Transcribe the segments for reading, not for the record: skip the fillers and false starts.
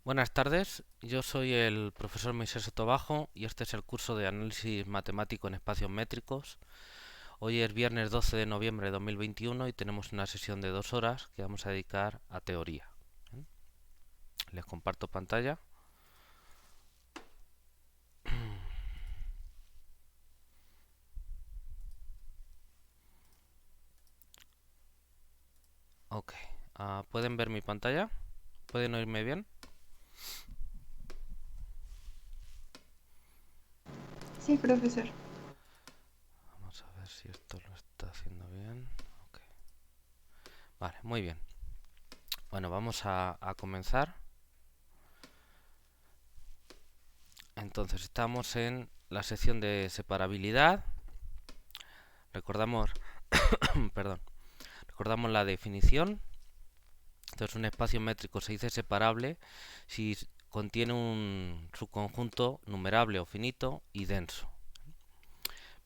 Buenas tardes, yo soy el profesor Moisés Sotobajo y este es el curso de análisis matemático en espacios métricos. Hoy es viernes 12 de noviembre de 2021 y tenemos una sesión de 2 horas que vamos a dedicar a teoría. ¿Bien? Les comparto pantalla. Ok, ¿pueden ver mi pantalla? ¿Pueden oírme bien? Sí, profesor. Vamos a ver si esto lo está haciendo bien. Ok, vale, muy bien. Bueno, vamos a comenzar. Entonces, estamos en la sección de separabilidad. Recordamos, perdón, recordamos la definición. Entonces, un espacio métrico se dice separable si contiene un subconjunto numerable o finito y denso.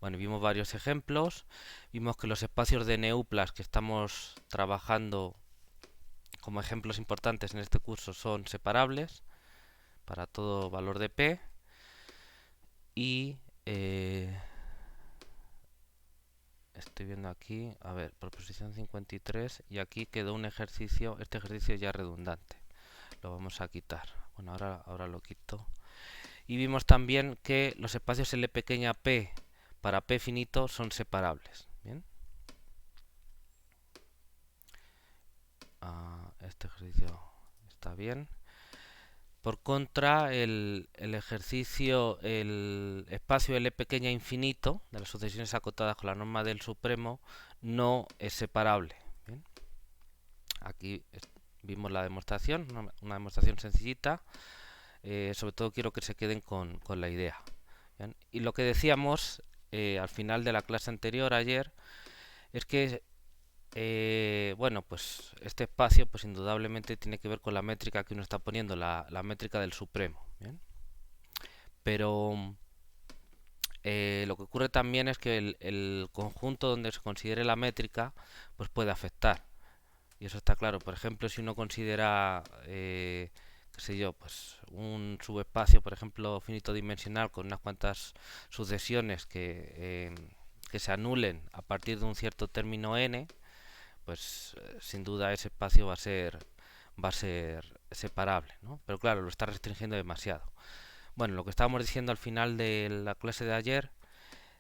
Bueno, vimos varios ejemplos. Vimos que los espacios de neuplas que estamos trabajando como ejemplos importantes en este curso son separables para todo valor de p. Y estoy viendo aquí, a ver, proposición 53, y aquí quedó un ejercicio, este ejercicio ya redundante. Lo vamos a quitar. Bueno, ahora lo quito. Y vimos también que los espacios L pequeña p para p finito son separables. Bien. Este ejercicio está bien. Por contra, el ejercicio, el espacio L pequeña infinito de las sucesiones acotadas con la norma del supremo no es separable. Bien. Aquí vimos la demostración, una demostración sencillita. Sobre todo quiero que se queden con la idea. ¿Bien? Y lo que decíamos al final de la clase anterior, ayer, es que bueno, pues este espacio pues indudablemente tiene que ver con la métrica que uno está poniendo, la métrica del supremo. ¿Bien? Pero lo que ocurre también es que el conjunto donde se considere la métrica pues puede afectar. Y eso está claro. Por ejemplo, si uno considera, qué sé yo, pues un subespacio, por ejemplo, finito dimensional con unas cuantas sucesiones que se anulen a partir de un cierto término n, pues sin duda ese espacio va a ser separable, ¿no? Pero claro, lo está restringiendo demasiado. Bueno, lo que estábamos diciendo al final de la clase de ayer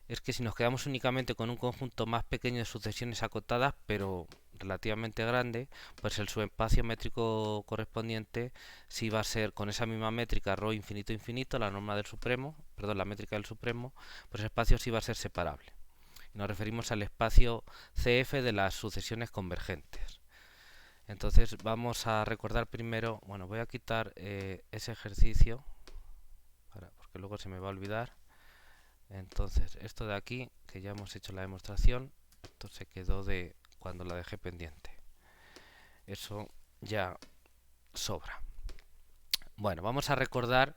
es que si nos quedamos únicamente con un conjunto más pequeño de sucesiones acotadas, pero relativamente grande, pues el subespacio métrico correspondiente sí va a ser con esa misma métrica ρ infinito infinito, la norma del supremo, perdón, la métrica del supremo, pues el espacio sí va a ser separable. Nos referimos al espacio CF de las sucesiones convergentes. Entonces vamos a recordar primero, bueno, voy a quitar ese ejercicio, porque luego se me va a olvidar. Entonces, esto de aquí, que ya hemos hecho la demostración, esto se quedó de cuando la dejé pendiente. Eso ya sobra. Bueno, vamos a recordar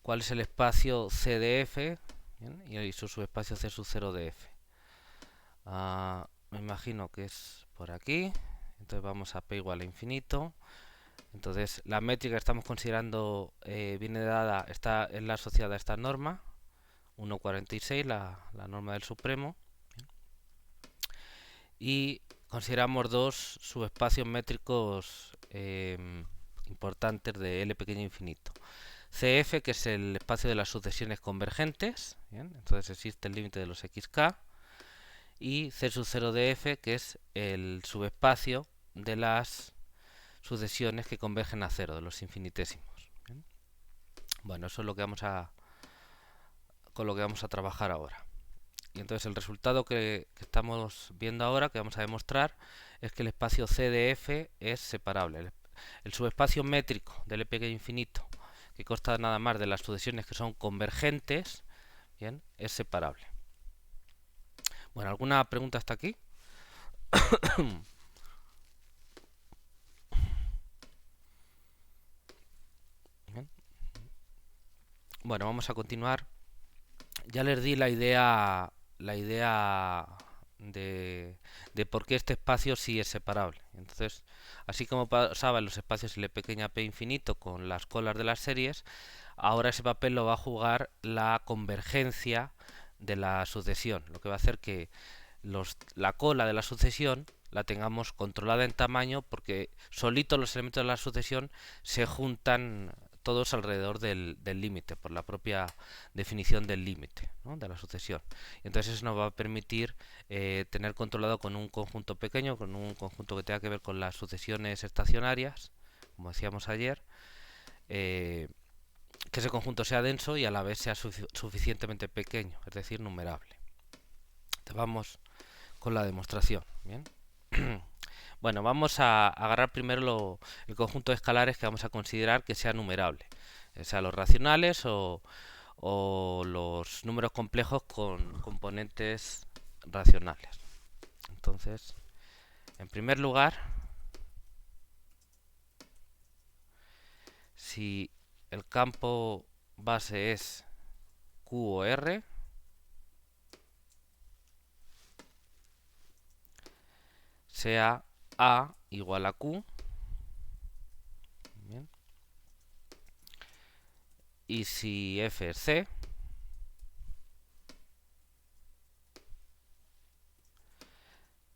cuál es el espacio C de F, ¿bien? Y su subespacio C sub 0 de F. Me imagino que es por aquí. Entonces vamos a P igual a infinito. Entonces la métrica que estamos considerando viene dada, es la asociada a esta norma, 1,46, la norma del supremo. Y consideramos dos subespacios métricos importantes de L pequeño infinito. CF, que es el espacio de las sucesiones convergentes, ¿bien? Entonces existe el límite de los xk, y C sub 0 de F, que es el subespacio de las sucesiones que convergen a cero, de los infinitésimos. ¿Bien? Bueno, eso es con lo que vamos a trabajar ahora. Y entonces el resultado que estamos viendo ahora, que vamos a demostrar, es que el espacio C de F es separable. El subespacio métrico del pequeño infinito, que consta nada más de las sucesiones que son convergentes, bien, es separable. Bueno, ¿alguna pregunta hasta aquí? Bien. Bueno, vamos a continuar. Ya les di la idea de, de por qué este espacio sí es separable. Entonces, así como pasaba en los espacios L pequeña p infinito con las colas de las series, ahora ese papel lo va a jugar la convergencia de la sucesión, lo que va a hacer que la cola de la sucesión la tengamos controlada en tamaño, porque solitos los elementos de la sucesión se juntan todos alrededor del límite, por la propia definición del límite, ¿no?, de la sucesión. Y entonces eso nos va a permitir tener controlado con un conjunto pequeño, con un conjunto que tenga que ver con las sucesiones estacionarias, como decíamos ayer, que ese conjunto sea denso y a la vez sea suficientemente pequeño, es decir, numerable. Entonces vamos con la demostración. Bien. Bueno, vamos a agarrar primero el conjunto de escalares que vamos a considerar que sea numerable, sea los racionales o los números complejos con componentes racionales. Entonces, en primer lugar, si el campo base es Q o R, sea A igual a Q. Bien. Y si F es C,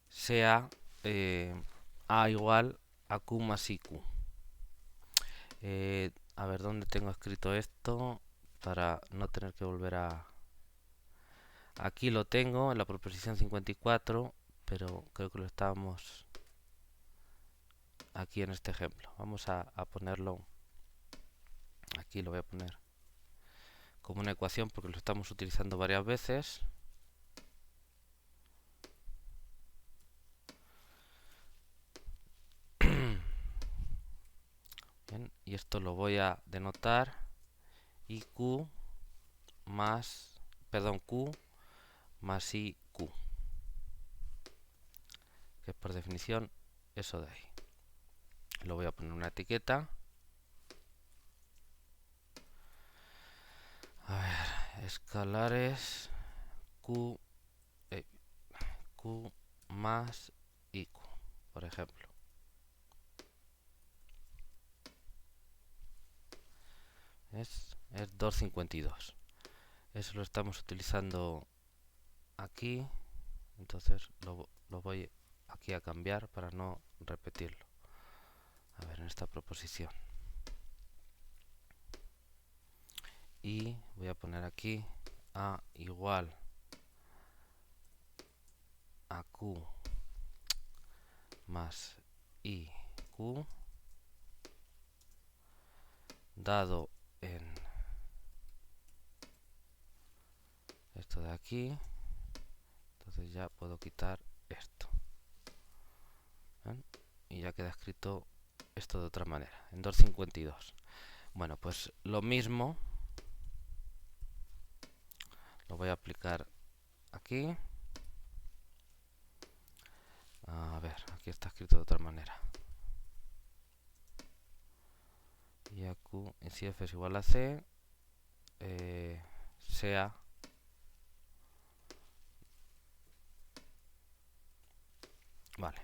sea A igual a Q más IQ. A ver dónde tengo escrito esto para no tener que volver a... Aquí lo tengo en la proposición 54, pero creo que lo estábamos aquí en este ejemplo. Vamos a ponerlo aquí, lo voy a poner como una ecuación porque lo estamos utilizando varias veces. Bien, y esto lo voy a denotar IQ más, perdón, Q más IQ, que es por definición eso de ahí. Lo voy a poner una etiqueta. A ver, escalares Q, Q más IQ, por ejemplo. Es 252. Eso lo estamos utilizando aquí. Entonces lo voy aquí a cambiar para no repetirlo. A ver, en esta proposición. Y voy a poner aquí A igual a Q más IQ dado en esto de aquí. Entonces ya puedo quitar esto. ¿Ven? Y ya queda escrito esto de otra manera, en 252. Bueno, pues lo mismo lo voy a aplicar aquí. A ver, aquí está escrito de otra manera. Y a Q, si F es igual a C, sea vale.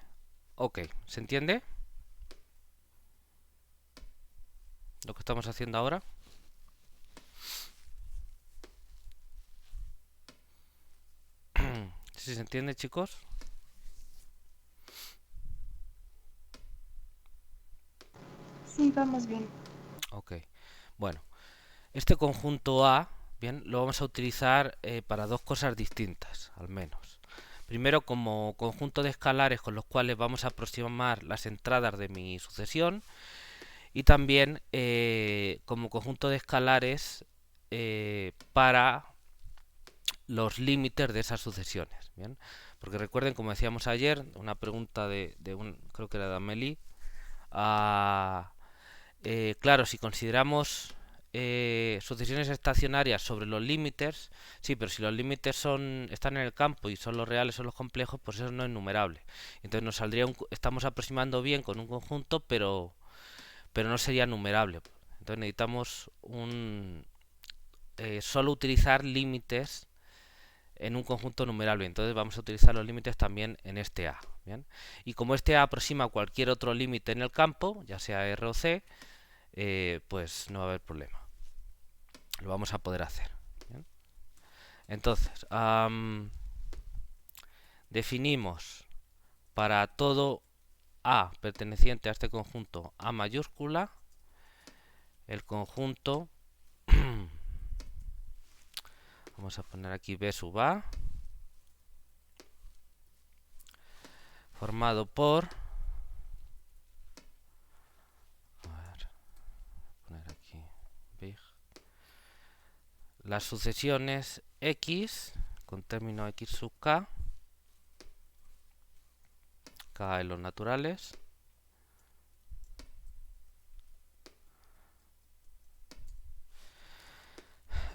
Ok, ¿se entiende lo que estamos haciendo ahora? ¿Sí se entiende, chicos? Sí, vamos bien. Ok, bueno, este conjunto A, bien, lo vamos a utilizar para dos cosas distintas, al menos. Primero, como conjunto de escalares con los cuales vamos a aproximar las entradas de mi sucesión, y también como conjunto de escalares para los límites de esas sucesiones. Bien, porque recuerden, como decíamos ayer, una pregunta creo que era de Amélie. Claro, si consideramos sucesiones estacionarias sobre los límites, sí, pero si los límites están en el campo y son los reales o los complejos, pues eso no es numerable. Entonces nos saldría estamos aproximando bien con un conjunto, pero no sería numerable. Entonces necesitamos solo utilizar límites en un conjunto numerable. Entonces vamos a utilizar los límites también en este A. ¿Bien? Y como este A aproxima cualquier otro límite en el campo, ya sea R o C, pues no va a haber problema. Lo vamos a poder hacer. ¿Bien? Entonces, definimos para todo A perteneciente a este conjunto A mayúscula el conjunto vamos a poner aquí B sub A formado por poner aquí big, las sucesiones X con término X sub K K en los naturales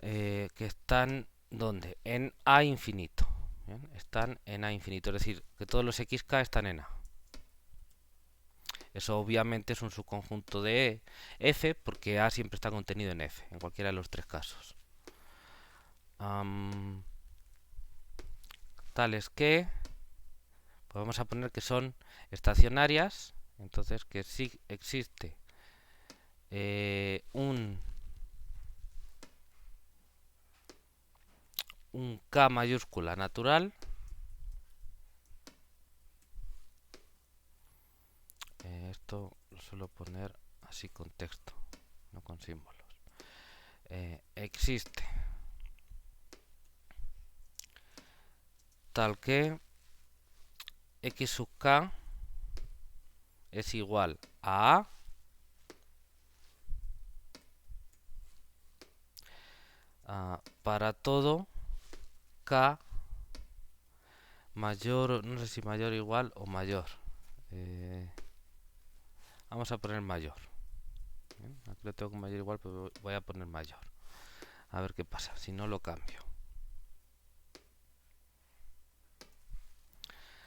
que están ¿dónde? En A infinito. ¿Bien? Están en A infinito, es decir, que todos los XK están en A. Eso obviamente es un subconjunto de F, porque A siempre está contenido en F, en cualquiera de los tres casos. Tales que, pues vamos a poner que son estacionarias, entonces que sí existe un K mayúscula natural esto lo suelo poner así con texto, no con símbolos. Existe tal que X sub K es igual a para todo K mayor, no sé si mayor igual o mayor. Vamos a poner mayor. Bien, aquí lo tengo con mayor igual, pero voy a poner mayor. A ver qué pasa, si no lo cambio.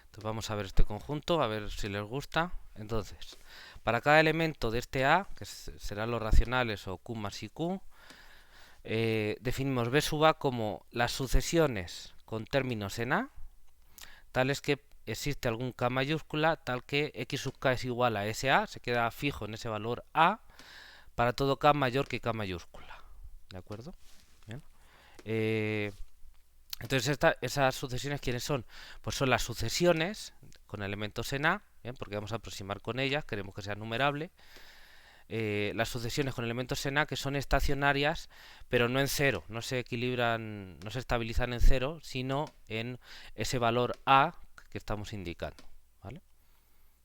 Entonces vamos a ver este conjunto, a ver si les gusta. Entonces, para cada elemento de este A, que serán los racionales o Q más IQ, definimos B sub A como las sucesiones con términos en A, tales que existe algún K mayúscula, tal que X sub K es igual a SA, se queda fijo en ese valor A, para todo K mayor que K mayúscula. ¿De acuerdo? Bien. Entonces esas sucesiones, ¿quiénes son? Pues son las sucesiones con elementos en A, ¿bien? Porque vamos a aproximar con ellas, queremos que sea numerable. Las sucesiones con elementos en A que son estacionarias, pero no en cero, no se equilibran, no se estabilizan en cero, sino en ese valor A que estamos indicando. ¿Vale?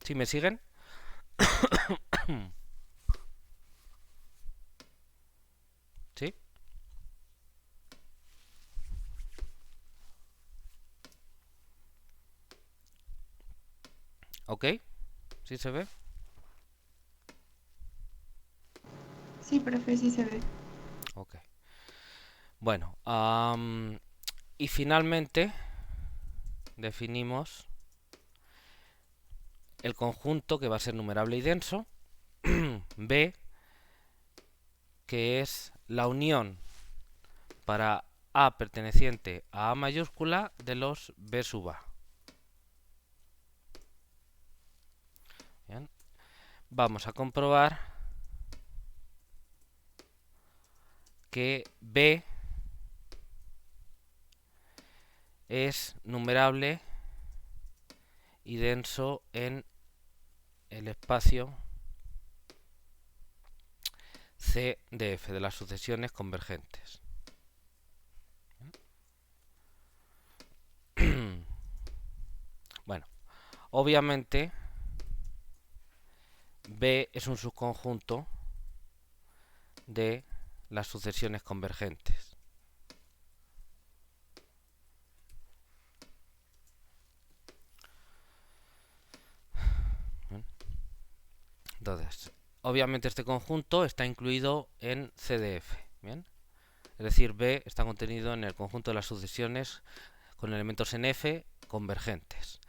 ¿Sí me siguen? ¿Sí? ¿Ok? ¿Sí se ve? Sí, profe, sí se ve. Ok. Bueno, y finalmente definimos el conjunto que va a ser numerable y denso, B, que es la unión para A perteneciente a A mayúscula de los B sub A. Bien. Vamos a comprobar que B es numerable y denso en el espacio C de F de las sucesiones convergentes. Bueno, obviamente B es un subconjunto de las sucesiones convergentes. Entonces, obviamente este conjunto está incluido en CDF, ¿bien? Es decir, B está contenido en el conjunto de las sucesiones con elementos en F convergentes.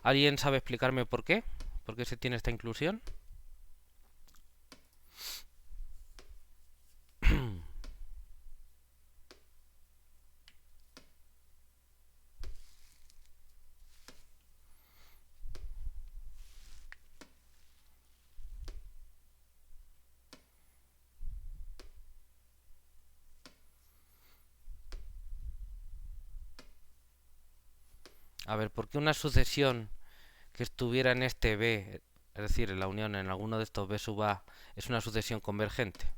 ¿Alguien sabe explicarme por qué? ¿Por qué se tiene esta inclusión? A ver, ¿por qué una sucesión que estuviera en este B, es decir, en la unión en alguno de estos B sub A, es una sucesión convergente?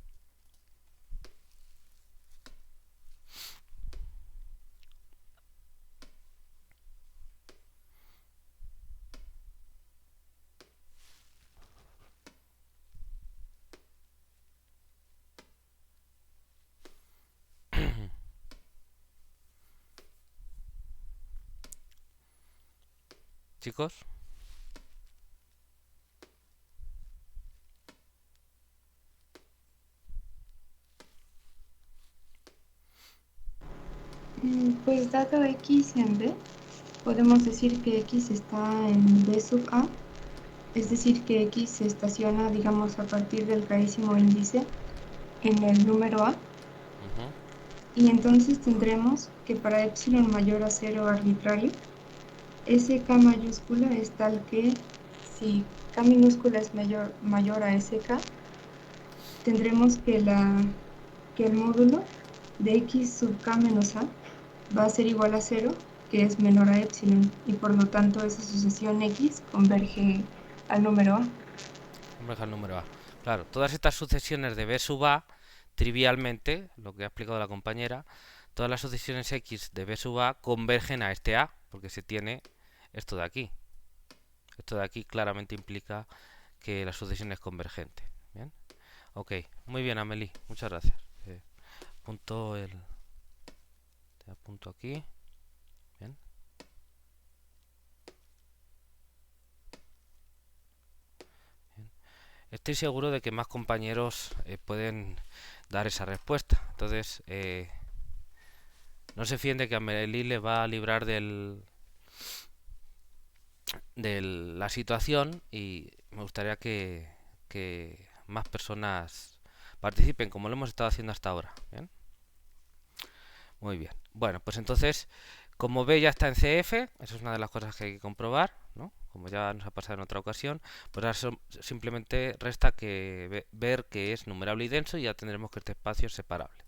Chicos, Pues dado X en B, podemos decir que X está en B sub A, es decir, que X se estaciona, digamos, a partir del raísimo índice en el número A, ujú, y entonces tendremos que para epsilon mayor a 0 arbitrario, sk mayúscula es tal que si k minúscula es mayor a sk, tendremos que el módulo de x sub k menos a va a ser igual a 0, que es menor a epsilon, y por lo tanto esa sucesión x converge al número a. converge al número A. Claro, todas estas sucesiones de B sub A, trivialmente, lo que ha explicado la compañera, todas las sucesiones X de B sub A convergen a este A, porque se tiene esto de aquí. Esto de aquí claramente implica que la sucesión es convergente. ¿Bien? Ok, muy bien, Amelie, muchas gracias. Apunto el... Te apunto aquí. Bien. Bien. Estoy seguro de que más compañeros pueden dar esa respuesta. Entonces, no se fíen de que Amelie le va a librar de la situación y me gustaría que más personas participen, como lo hemos estado haciendo hasta ahora. ¿Bien? Muy bien. Bueno, pues entonces, como ve ya está en CF, eso es una de las cosas que hay que comprobar, ¿no? Como ya nos ha pasado en otra ocasión, pues ahora simplemente resta que ver que es numerable y denso y ya tendremos que este espacio es separable.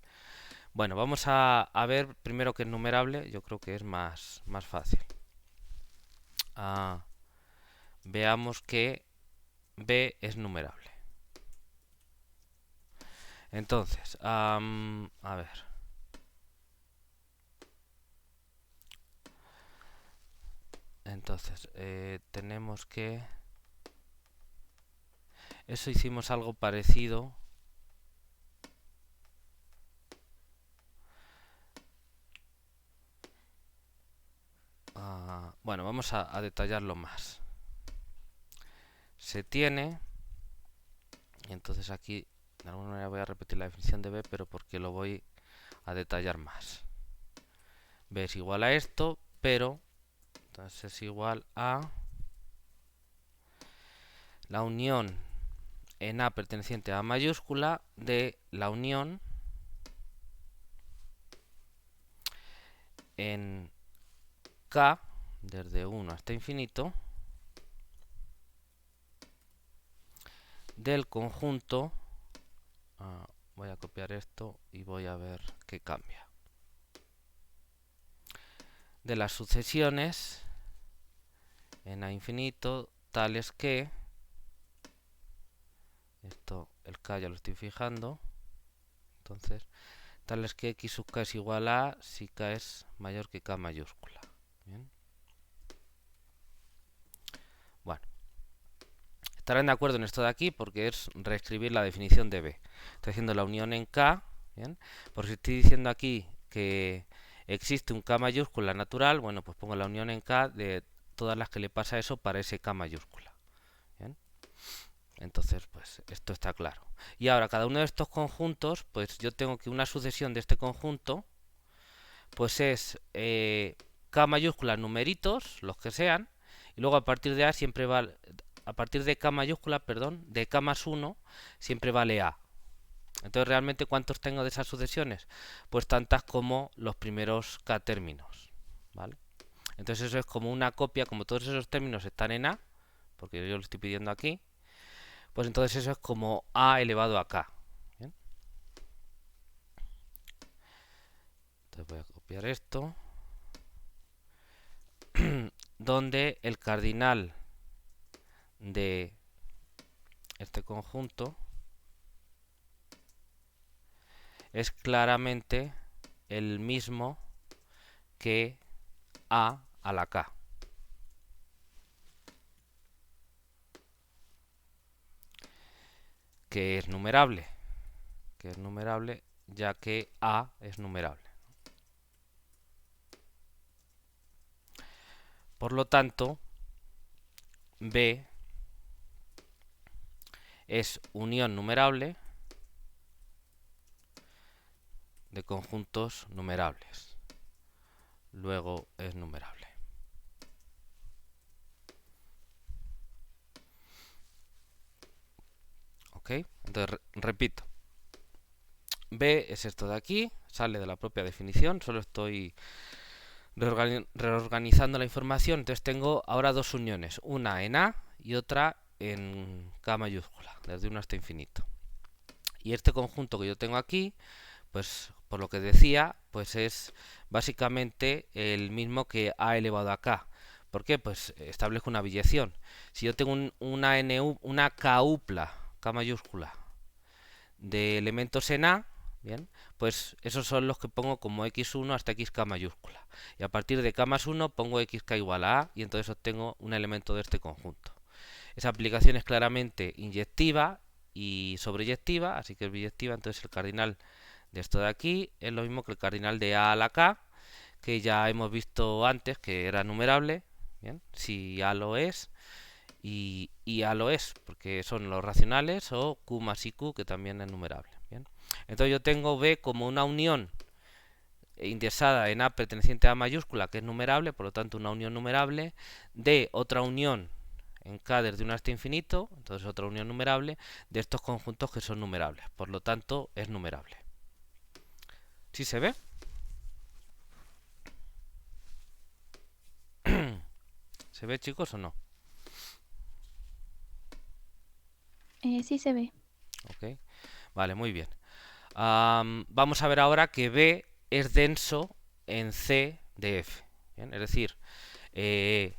Bueno, vamos a ver primero que es numerable, yo creo que es más fácil. Ah, veamos que B es numerable. Entonces, a ver. Entonces, tenemos que... Eso hicimos algo parecido. Bueno, vamos a detallarlo más. Se tiene... Y entonces aquí, de alguna manera voy a repetir la definición de B, pero porque lo voy a detallar más. B es igual a esto, pero... Entonces es igual a... La unión en A perteneciente a A mayúscula de la unión en K desde 1 hasta infinito del conjunto. Voy a copiar esto y voy a ver qué cambia. De las sucesiones en A infinito tales que... Esto, el K ya lo estoy fijando. Entonces, tales que X sub K es igual a si K es mayor que K mayúscula. Bien. Bueno, estarán de acuerdo en esto de aquí porque es reescribir la definición de B. Estoy haciendo la unión en K, ¿bien? Por si estoy diciendo aquí que existe un K mayúscula natural, bueno, pues pongo la unión en K de todas las que le pasa eso para ese K mayúscula. ¿Bien? Entonces, pues esto está claro. Y ahora, cada uno de estos conjuntos, pues yo tengo que una sucesión de este conjunto, pues es K mayúscula numeritos, los que sean, y luego a partir de A siempre va, a partir de K mayúscula, perdón, de K más 1, siempre vale A. Entonces, realmente, ¿cuántos tengo de esas sucesiones? Pues tantas como los primeros K términos, ¿vale? Entonces eso es como una copia, como todos esos términos están en A, porque yo lo estoy pidiendo aquí, pues entonces eso es como A elevado a K. ¿Bien? Entonces voy a copiar esto. donde el cardinal de este conjunto es claramente el mismo que a la k. Que es numerable, ya que a es numerable. Por lo tanto, B es unión numerable de conjuntos numerables. Luego es numerable. ¿Ok? Entonces, repito. B es esto de aquí, sale de la propia definición, solo estoy reorganizando la información. Entonces tengo ahora dos uniones, una en A y otra en K mayúscula, desde 1 hasta infinito. Y este conjunto que yo tengo aquí, pues por lo que decía, pues es básicamente el mismo que A elevado a K. ¿Por qué? Pues establezco una biyección. Si yo tengo una K-upla, K mayúscula, de elementos en A, bien, pues esos son los que pongo como x1 hasta xk mayúscula. Y a partir de k más 1 pongo xk igual a y entonces obtengo un elemento de este conjunto. Esa aplicación es claramente inyectiva y sobreyectiva, así que es biyectiva, entonces el cardinal de esto de aquí es lo mismo que el cardinal de a la k, que ya hemos visto antes que era numerable, bien, si a lo es, y A lo es, porque son los racionales, o Q más IQ, que también es numerable. ¿Bien? Entonces yo tengo B como una unión indexada en A perteneciente a A mayúscula, que es numerable, por lo tanto una unión numerable, de otra unión en K desde 1 hasta infinito, entonces otra unión numerable, de estos conjuntos que son numerables, por lo tanto es numerable. ¿Sí se ve? ¿Se ve, chicos, o no? Sí se ve. Ok, vale, muy bien. Vamos a ver ahora que B es denso en C de F. ¿Bien? Es decir, que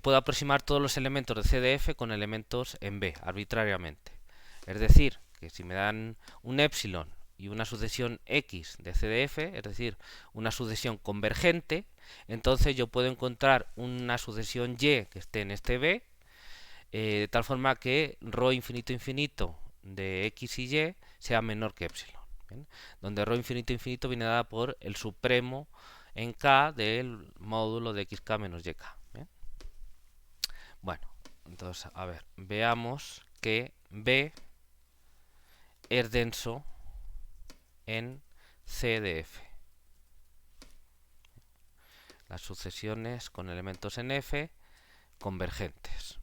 puedo aproximar todos los elementos de C de F con elementos en B, arbitrariamente. Es decir, que si me dan un epsilon y una sucesión X de C de F, es decir, una sucesión convergente, entonces yo puedo encontrar una sucesión Y que esté en este B, de tal forma que ρ infinito infinito de X y Y sea menor que epsilon. ¿Bien? Donde ρ infinito infinito viene dada por el supremo en K del módulo de xk menos yk. ¿Bien? Bueno, entonces, a ver, veamos que B es denso en C de F. Las sucesiones con elementos en F convergentes.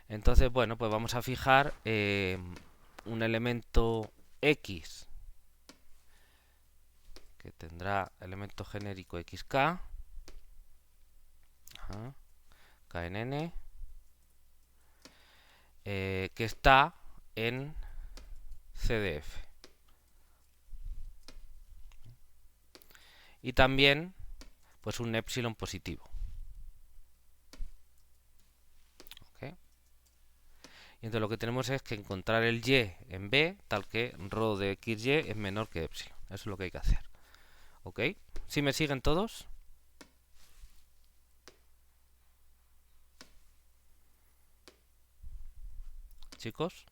Entonces, bueno, pues vamos a fijar un elemento X que tendrá elemento genérico xk, knn, que está en CDF. Y también, pues un epsilon positivo. ¿Okay? Y entonces lo que tenemos es que encontrar el y en B, tal que ρ de xy es menor que epsilon. Eso es lo que hay que hacer. ¿Ok? ¿Sí me siguen todos? Chicos.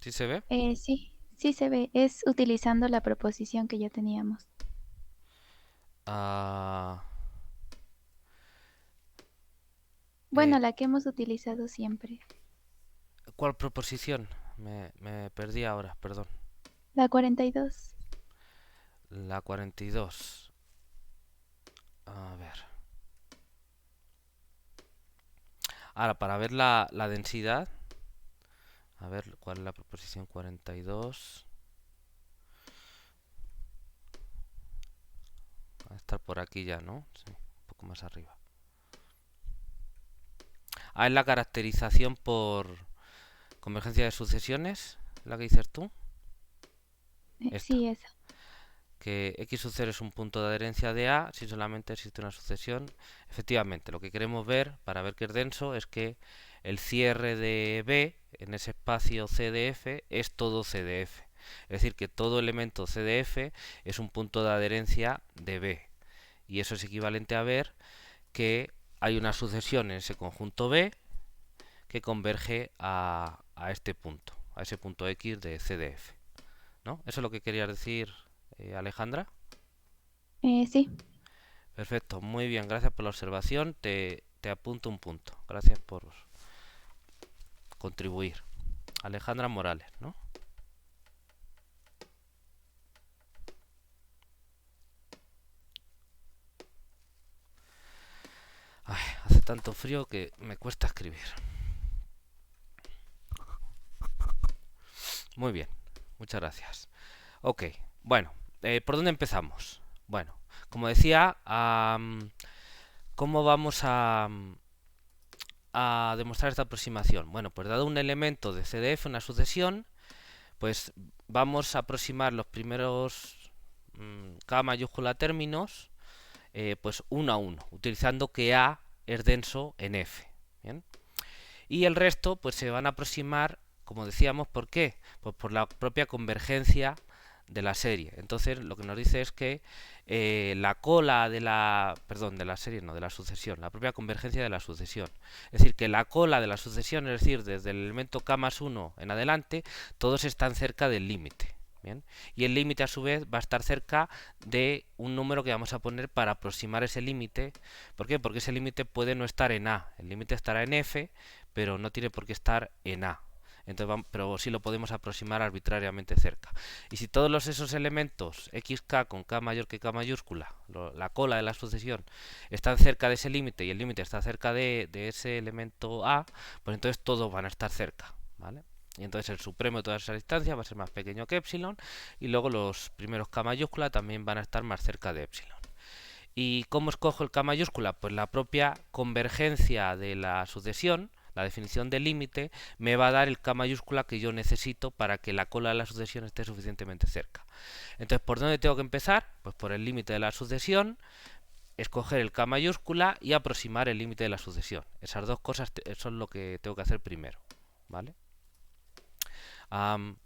¿Sí se ve? Sí, sí se ve. Es utilizando la proposición que ya teníamos. Bueno, la que hemos utilizado siempre. ¿Cuál proposición? Me perdí ahora, perdón. La 42. La 42. A ver. Ahora, para ver la densidad. A ver, ¿cuál es la proposición 42? Va a estar por aquí ya, ¿no? Sí, un poco más arriba. Es la caracterización por convergencia de sucesiones, la que dices tú. Esta. Sí, esa. Que x sub 0 es un punto de adherencia de A si solamente existe una sucesión. Efectivamente, lo que queremos ver, para ver que es denso, es que el cierre de B en ese espacio C de F es todo C de F. Es decir, que todo elemento C de F es un punto de adherencia de B. Y eso es equivalente a ver que hay una sucesión en ese conjunto B que converge a este punto, a ese punto X de C de F. ¿No? ¿Eso es lo que querías decir, Alejandra? Sí. Perfecto, muy bien, gracias por la observación. Te apunto un punto. Gracias por contribuir. Alejandra Morales, ¿no? Ay, hace tanto frío que me cuesta escribir. Muy bien, muchas gracias. Ok, bueno, ¿por dónde empezamos? Bueno, como decía, ¿cómo vamos a demostrar esta aproximación? Bueno, pues dado un elemento de CDF, una sucesión, pues vamos a aproximar los primeros K mayúscula términos, pues uno a uno, utilizando que A es denso en F. ¿Bien? Y el resto pues se van a aproximar, como decíamos, ¿por qué? Pues por la propia convergencia de la serie. Entonces lo que nos dice es que la cola de la... Perdón, de la serie, no, de la sucesión. La propia convergencia de la sucesión. Es decir, que la cola de la sucesión, es decir, desde el elemento k más 1 en adelante, todos están cerca del límite. ¿Bien? Y el límite a su vez va a estar cerca de un número que vamos a poner para aproximar ese límite. ¿Por qué? Porque ese límite puede no estar en A. El límite estará en F, pero no tiene por qué estar en A. Entonces, pero sí lo podemos aproximar arbitrariamente cerca. Y si todos esos elementos xk con k mayor que k mayúscula, la cola de la sucesión, están cerca de ese límite y el límite está cerca de ese elemento A, pues entonces todos van a estar cerca, ¿vale? Y entonces el supremo de todas esas distancias va a ser más pequeño que epsilon, y luego los primeros k mayúscula también van a estar más cerca de epsilon. ¿Y cómo escojo el k mayúscula? Pues la propia convergencia de la sucesión, la definición del límite, me va a dar el k mayúscula que yo necesito para que la cola de la sucesión esté suficientemente cerca. Entonces, ¿por dónde tengo que empezar? Pues por el límite de la sucesión, escoger el k mayúscula y aproximar el límite de la sucesión. Esas dos cosas son lo que tengo que hacer primero, ¿vale?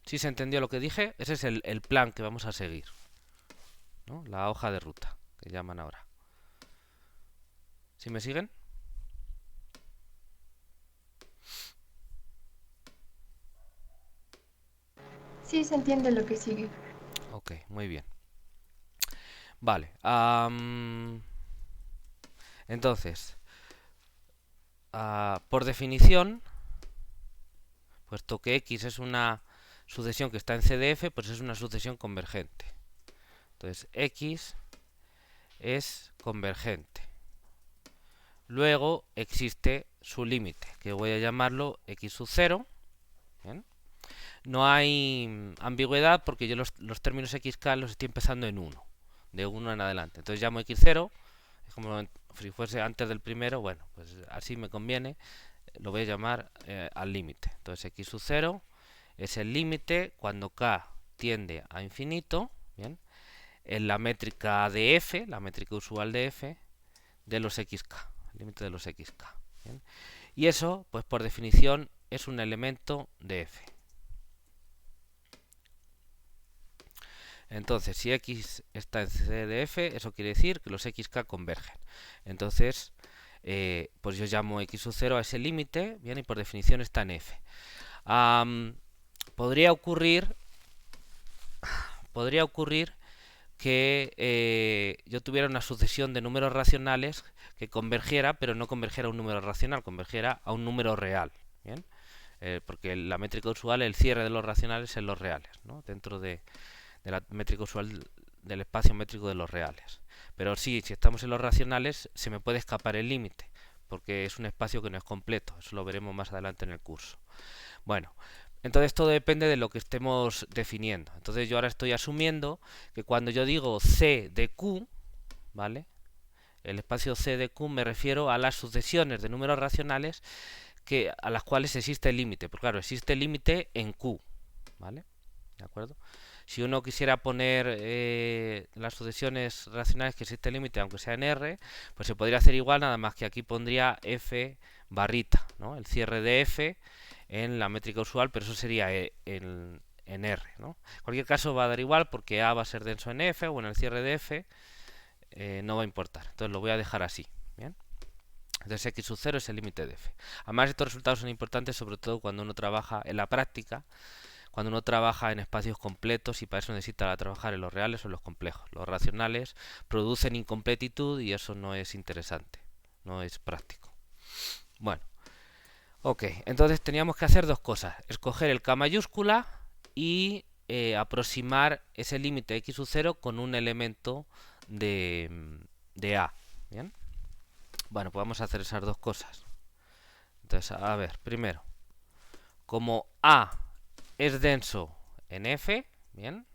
¿Sí se entendió lo que dije? Ese es el plan que vamos a seguir, ¿no? La hoja de ruta, que llaman ahora. ¿Sí me siguen? Sí, se entiende lo que sigue. Ok, muy bien. Vale. Entonces, por definición, puesto que X es una sucesión que está en CDF, pues es una sucesión convergente. Entonces, X es convergente. Luego existe su límite, que voy a llamarlo X sub 0. ¿Bien? No hay ambigüedad porque yo los términos xk los estoy empezando en 1, de 1 en adelante. Entonces llamo x0, es como si fuese antes del primero, bueno, pues así me conviene, lo voy a llamar al límite. Entonces x sub 0 es el límite cuando k tiende a infinito, ¿bien? En la métrica de f, la métrica usual de f, de los xk, el límite de los xk. ¿Bien? Y eso, pues por definición, es un elemento de f. Entonces, si x está en C de f, eso quiere decir que los xk convergen. Entonces, pues yo llamo x sub 0 a ese límite, bien, y por definición está en f. Podría ocurrir que yo tuviera una sucesión de números racionales que convergiera, pero no convergiera a un número racional, convergiera a un número real, ¿bien? Porque la métrica usual, el cierre de los racionales en los reales, ¿no? Dentro de la métrica usual del espacio métrico de los reales. Pero sí, si estamos en los racionales, se me puede escapar el límite, porque es un espacio que no es completo. Eso lo veremos más adelante en el curso. Bueno, entonces todo depende de lo que estemos definiendo. Entonces yo ahora estoy asumiendo que cuando yo digo C de Q, ¿vale? El espacio C de Q me refiero a las sucesiones de números racionales a las cuales existe el límite. Porque claro, existe el límite en Q, ¿vale? ¿De acuerdo? Si uno quisiera poner las sucesiones racionales que existe el límite, aunque sea en R, pues se podría hacer igual, nada más que aquí pondría F barrita, ¿no? El cierre de F en la métrica usual, pero eso sería en R, ¿no? En cualquier caso va a dar igual porque A va a ser denso en F o en el cierre de F, no va a importar. Entonces lo voy a dejar así, ¿bien? Entonces x sub 0 es el límite de f. Además estos resultados son importantes sobre todo cuando uno trabaja en la práctica, cuando uno trabaja en espacios completos y para eso necesita trabajar en los reales o en los complejos. Los racionales producen incompletitud y eso no es interesante, no es práctico. Bueno, ok, entonces teníamos que hacer dos cosas. Escoger el k mayúscula y aproximar ese límite x sub 0 con un elemento de A. ¿Bien? Bueno, pues vamos a hacer esas dos cosas. Entonces, a ver, primero, como A es denso en F, ¿bien?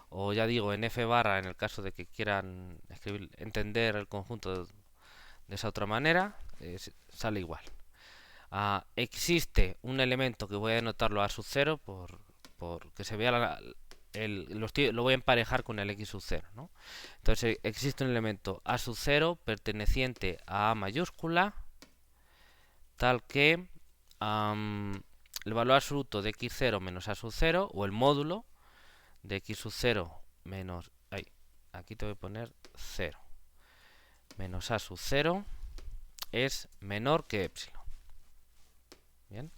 O ya digo, en F barra en el caso de que quieran entender el conjunto de esa otra manera, sale igual. Existe un elemento que voy a denotarlo A sub 0 por que se vea lo voy a emparejar con el x sub 0, ¿no? Entonces existe un elemento A sub 0 perteneciente a A mayúscula tal que el valor absoluto de x0 menos A sub 0 o el módulo de x sub 0 menos... aquí te voy a poner 0 menos A sub 0 es menor que epsilon. Bien.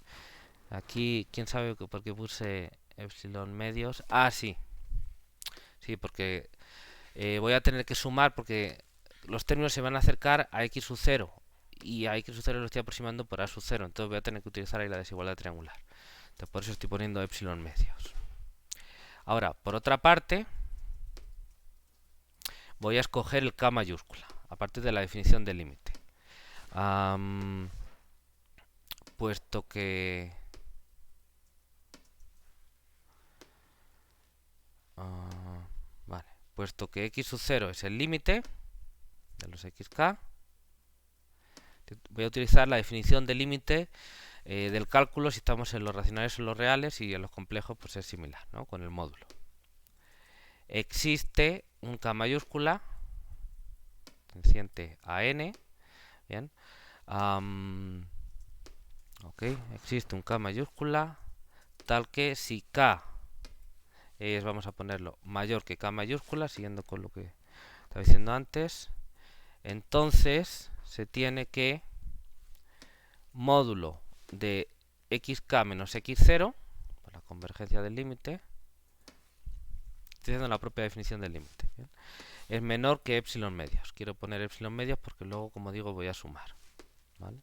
Aquí, ¿quién sabe por qué puse epsilon medios? Sí. Sí, porque voy a tener que sumar porque los términos se van a acercar a x sub 0 y a x sub 0 lo estoy aproximando por A sub 0, entonces voy a tener que utilizar ahí la desigualdad triangular. Entonces por eso estoy poniendo epsilon medios. Ahora, por otra parte, voy a escoger el k mayúscula, a partir de la definición del límite. Puesto que... vale, puesto que x sub 0 es el límite de los xk, voy a utilizar la definición de límite del cálculo si estamos en los racionales o en los reales, y en los complejos pues es similar, ¿no? Con el módulo. Existe un k mayúscula perteneciente a n, bien. Ok, existe un k mayúscula tal que si k es, vamos a ponerlo, mayor que k mayúscula, siguiendo con lo que estaba diciendo antes, entonces se tiene que módulo de xk menos x0, por la convergencia del límite, estoy haciendo la propia definición del límite, es menor que epsilon medios. Quiero poner epsilon medios porque luego, como digo, voy a sumar, ¿vale?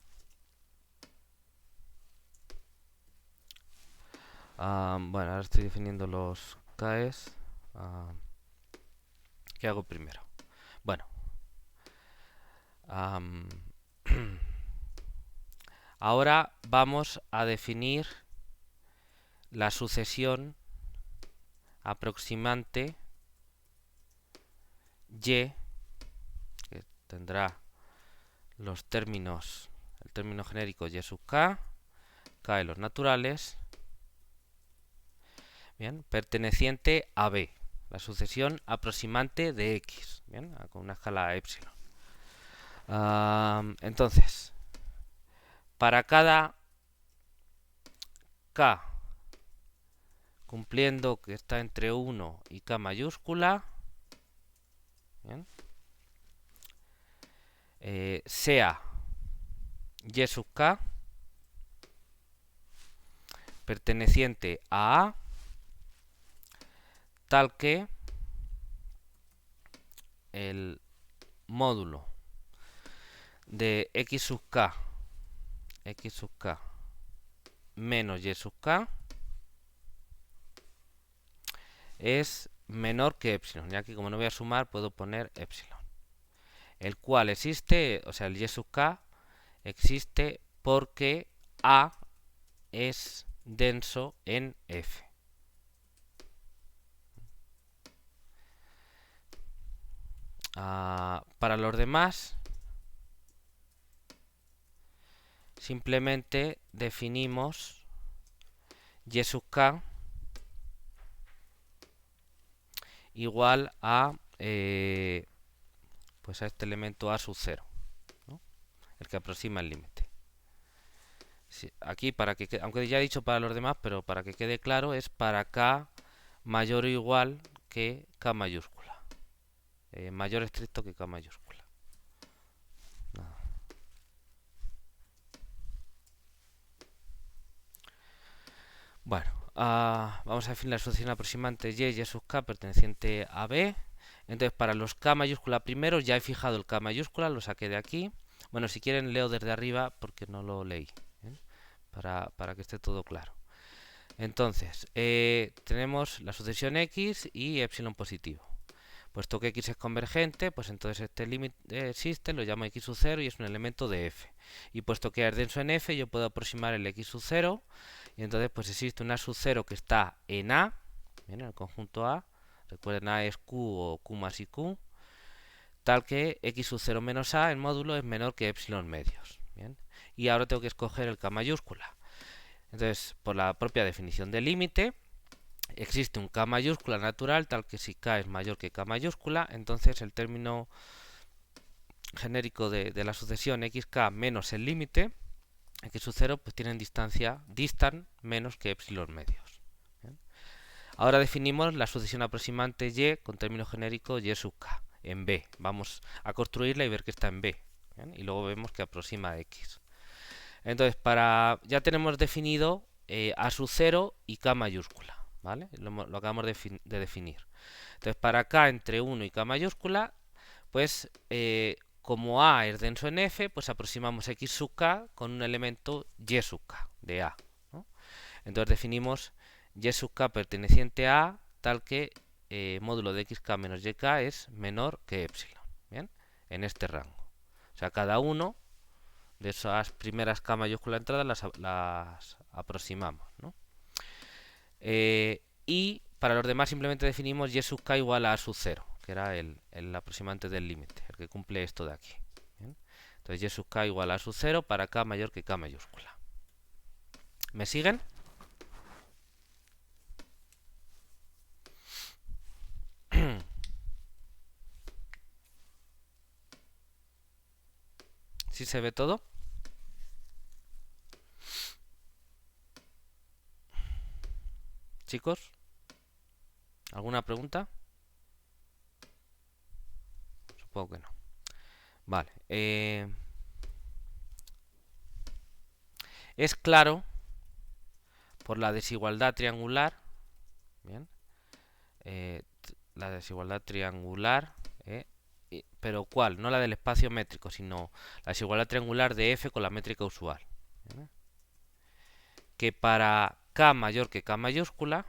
Bueno, ahora estoy definiendo los k's. ¿Qué hago primero? Bueno, ahora vamos a definir la sucesión aproximante y, que tendrá los términos, el término genérico y sub k, k de los naturales, bien, perteneciente a b, la sucesión aproximante de x, bien, con una escala epsilon. Entonces, para cada k cumpliendo que está entre 1 y k mayúscula, bien, sea y sub k perteneciente a A tal que el módulo de x sub k menos y sub k es menor que epsilon, ya que como no voy a sumar puedo poner epsilon, el cual existe, o sea el y sub k existe porque A es denso en F. Para los demás simplemente definimos y sub k igual a pues a este elemento a sub 0, ¿no? El que aproxima el límite. Sí, aquí para que aunque ya he dicho para los demás, pero para que quede claro es para k mayor o igual que k mayúscula, mayor estricto que k mayúscula. Nada. Bueno, vamos a definir la solución aproximante y sub k perteneciente a b. Entonces para los k mayúscula primeros ya he fijado el k mayúscula, lo saqué de aquí. Bueno, si quieren leo desde arriba porque no lo leí, ¿eh? Para que esté todo claro. Entonces, tenemos la sucesión x y epsilon positivo. Puesto que x es convergente, pues entonces este límite existe, lo llamo x sub 0 y es un elemento de f. Y puesto que es denso en f, yo puedo aproximar el x sub 0 y entonces pues existe una sub 0 que está en A, ¿bien? En el conjunto A. Recuerden, A es q o q más y q, tal que x sub 0 menos A en módulo es menor que epsilon medios. ¿Bien? Y ahora tengo que escoger el k mayúscula. Entonces, por la propia definición del límite, existe un k mayúscula natural, tal que si k es mayor que k mayúscula, entonces el término genérico de la sucesión xk menos el límite, x sub 0, pues distan menos que epsilon medios. ¿Bien? Ahora definimos la sucesión aproximante y con término genérico y sub k en b. Vamos a construirla y ver que está en b. ¿Bien? Y luego vemos que aproxima a x. Entonces, ya tenemos definido a sub 0 y k mayúscula, ¿vale? Lo acabamos de definir. Entonces, para k entre 1 y k mayúscula, pues como a es denso en f, pues aproximamos x sub k con un elemento y sub k de a, ¿no? Entonces definimos y sub k perteneciente a A tal que módulo de xk menos yk es menor que epsilon, ¿bien? En este rango. O sea, cada uno de esas primeras k mayúscula entradas las aproximamos, ¿no? Y para los demás simplemente definimos y sub k igual a sub 0, que era el aproximante del límite, el que cumple esto de aquí. ¿Bien? Entonces y sub k igual a sub 0 para k mayor que k mayúscula. ¿Me siguen? ¿Sí se ve todo? Chicos, ¿alguna pregunta? Supongo que no. Vale. Es claro por la desigualdad triangular. Bien. La desigualdad triangular. Pero ¿cuál? No la del espacio métrico, sino la desigualdad triangular de f con la métrica usual. ¿Bien? Que para k mayor que k mayúscula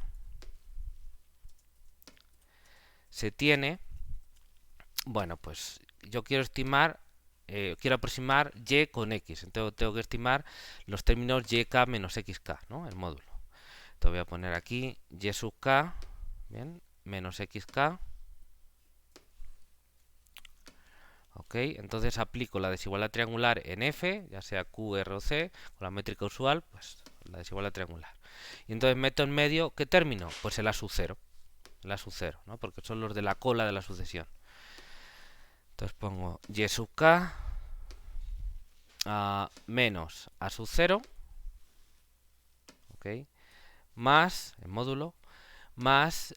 se tiene, bueno, pues yo quiero estimar, quiero aproximar y con x, entonces tengo que estimar los términos yk menos xk, ¿no? El módulo. Entonces voy a poner aquí y sub k, bien, menos xk. Ok, entonces aplico la desigualdad triangular en f, ya sea q, r o c, con la métrica usual, pues la desigualdad triangular. Y entonces meto en medio, ¿qué término? Pues el a sub 0. El a sub 0, ¿no? Porque son los de la cola de la sucesión. Entonces pongo y sub k menos a sub 0, ok, más, en módulo, más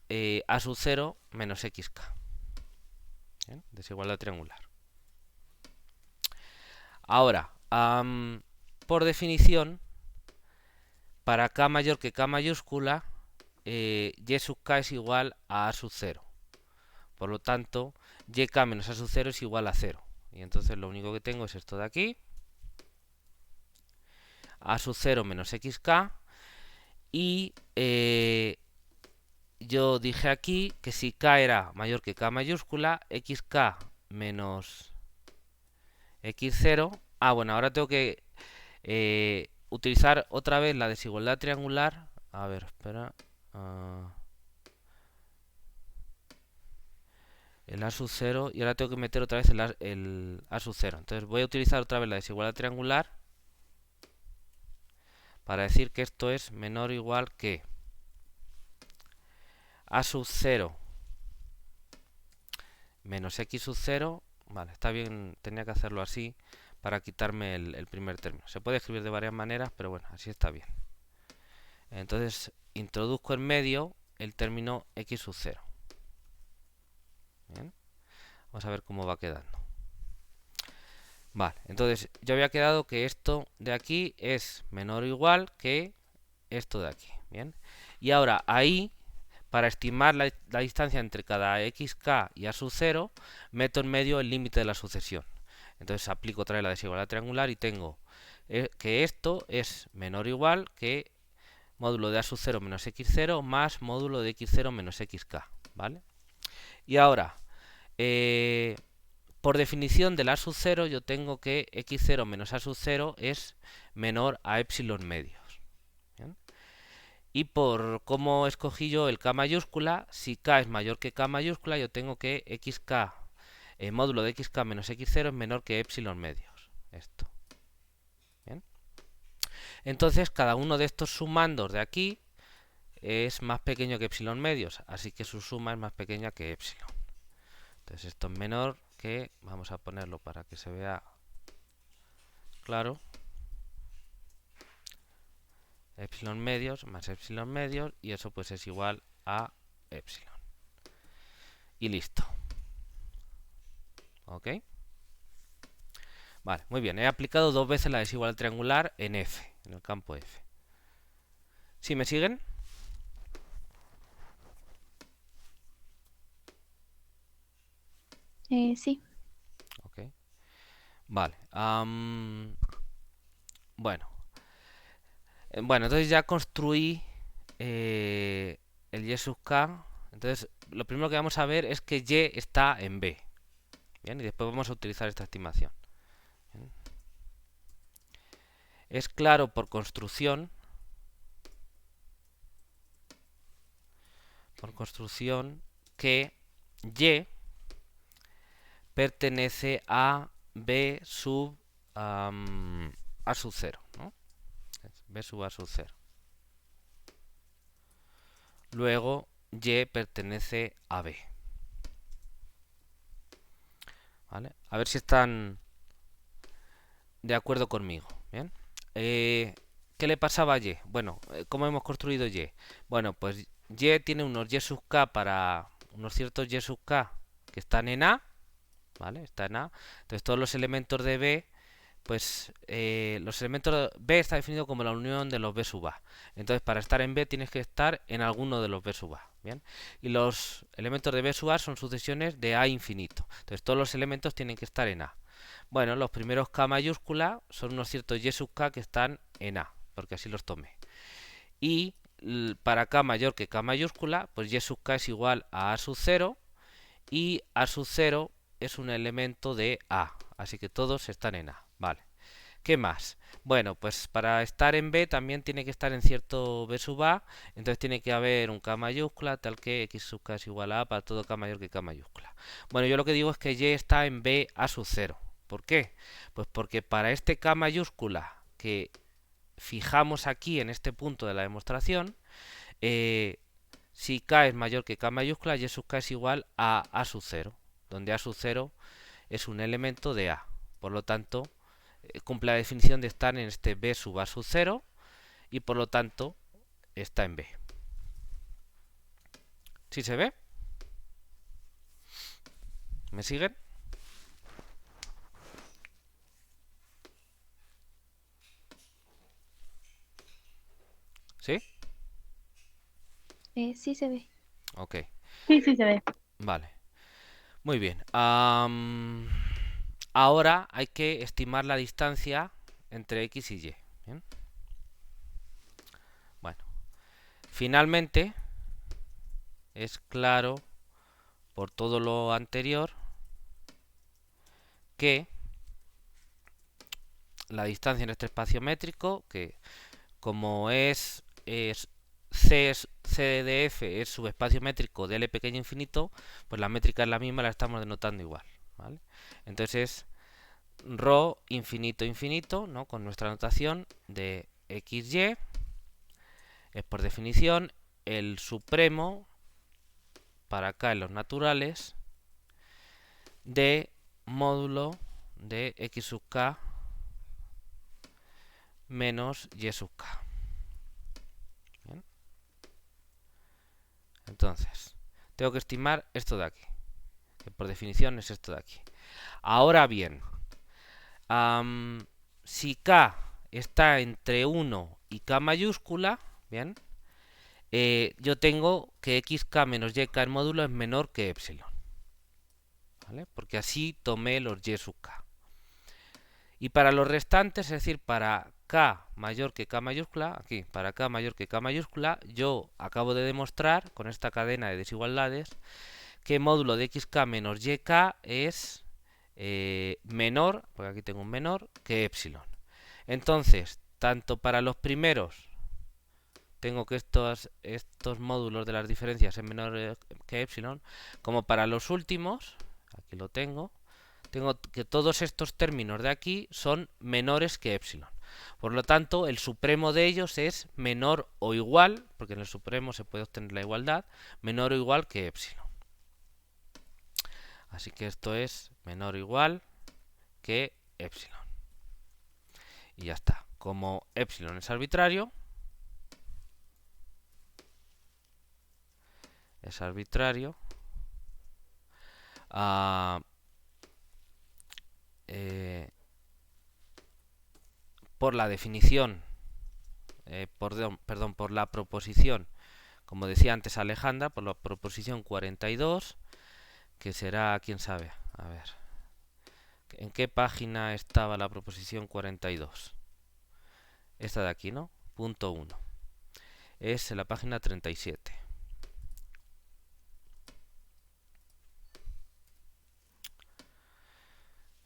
a sub 0 menos xk. ¿Bien? Desigualdad triangular. Ahora, por definición, para k mayor que k mayúscula, y sub k es igual a sub 0. Por lo tanto, yk menos a sub 0 es igual a 0. Y entonces lo único que tengo es esto de aquí. A sub 0 menos xk. Y yo dije aquí que si k era mayor que k mayúscula, xk menos x0. Bueno, ahora tengo que utilizar otra vez la desigualdad triangular. A ver, espera. El a sub 0 y ahora tengo que meter otra vez el a sub 0. Entonces voy a utilizar otra vez la desigualdad triangular para decir que esto es menor o igual que a sub 0 menos x sub 0, vale, está bien, tenía que hacerlo así para quitarme el primer término. Se puede escribir de varias maneras, pero bueno, así está bien. Entonces, introduzco en medio el término x sub 0. Bien. Vamos a ver cómo va quedando. Vale, entonces yo había quedado que esto de aquí es menor o igual que esto de aquí. Bien. Y ahora ahí, para estimar la distancia entre cada xk y a sub 0, meto en medio el límite de la sucesión. Entonces aplico otra vez la desigualdad triangular y tengo que esto es menor o igual que módulo de a sub 0 menos x0 más módulo de x0 menos xk. ¿Vale? Y ahora, por definición del a sub 0, yo tengo que x0 menos a sub 0 es menor a epsilon medios. ¿Bien? Y por cómo escogí yo el k mayúscula, si k es mayor que k mayúscula, yo tengo que xk, módulo de xk menos x0 es menor que epsilon medios. Esto. ¿Bien? Entonces, cada uno de estos sumandos de aquí es más pequeño que epsilon medios, así que su suma es más pequeña que epsilon. Entonces esto es menor que, vamos a ponerlo para que se vea claro, epsilon medios más epsilon medios, y eso pues es igual a epsilon. Y listo. ¿Ok? Vale, muy bien. He aplicado dos veces la desigualdad triangular en F, en el campo F. ¿Sí me siguen? Sí. Ok. Vale. Bueno. Bueno, entonces ya construí el y sub k. Entonces, lo primero que vamos a ver es que y está en B. Bien, y después vamos a utilizar esta estimación. Bien. Es claro por construcción que y pertenece a B sub a sub 0, ¿no? B sub a sub 0. Luego y pertenece a B. ¿Vale? A ver si están de acuerdo conmigo. Bien. ¿Qué le pasaba a Y? Bueno, ¿cómo hemos construido Y? Bueno, pues Y tiene unos Y sub K para unos ciertos Y sub K que están en A, ¿vale? Está en A. Entonces todos los elementos de B, pues los elementos de B está definido como la unión de los B sub A. Entonces para estar en B tienes que estar en alguno de los B sub A, ¿bien? Y los elementos de B sub A son sucesiones de A infinito. Entonces todos los elementos tienen que estar en A. Bueno, los primeros K mayúscula son unos ciertos Y sub K que están en A, porque así los tomé. Y para K mayor que K mayúscula, pues Y sub K es igual a sub 0, y A sub 0 es un elemento de A, así que todos están en A. Vale. ¿Qué más? Bueno, pues para estar en B también tiene que estar en cierto B sub A, entonces tiene que haber un K mayúscula, tal que X sub K es igual a para todo K mayor que K mayúscula. Bueno, yo lo que digo es que Y está en B A sub 0. ¿Por qué? Pues porque para este K mayúscula que fijamos aquí en este punto de la demostración, si K es mayor que K mayúscula, Y sub K es igual a A sub 0, donde A sub 0 es un elemento de A. Por lo tanto, cumple la definición de estar en este B sub A sub 0 y por lo tanto está en B. ¿Sí se ve? ¿Me siguen? ¿Sí? Sí se ve. Ok. Sí, sí se ve. Vale. Muy bien. Ahora hay que estimar la distancia entre X y Y. ¿Bien? Bueno. Finalmente, es claro por todo lo anterior que la distancia en este espacio métrico, que como es C de F es subespacio métrico de L pequeño infinito, pues la métrica es la misma, la estamos denotando igual, ¿vale? Entonces ρ infinito infinito, ¿no? Con nuestra notación de XY es por definición el supremo para acá en los naturales de módulo de x sub k menos y sub k. Bien. Entonces, tengo que estimar esto de aquí, que por definición es esto de aquí. Ahora bien, si k está entre 1 y k mayúscula, bien, yo tengo que xk menos yk en módulo es menor que epsilon, ¿vale? Porque así tomé los y sub k. Y para los restantes, es decir, para k mayor que k mayúscula, aquí, para k mayor que k mayúscula, yo acabo de demostrar con esta cadena de desigualdades que módulo de xk menos yk es menor, porque aquí tengo un menor, que epsilon. Entonces, tanto para los primeros, tengo que estos módulos de las diferencias es menor que epsilon, como para los últimos, aquí lo tengo que todos estos términos de aquí son menores que epsilon. Por lo tanto, el supremo de ellos es menor o igual, porque en el supremo se puede obtener la igualdad, menor o igual que epsilon. Así que esto es menor o igual que epsilon. Y ya está. Como epsilon es arbitrario, por la definición, por la proposición, como decía antes Alejandra, por la proposición 42, que será, quién sabe, a ver, ¿en qué página estaba la proposición 42? Esta de aquí, ¿no? Punto 1. Es en la página 37.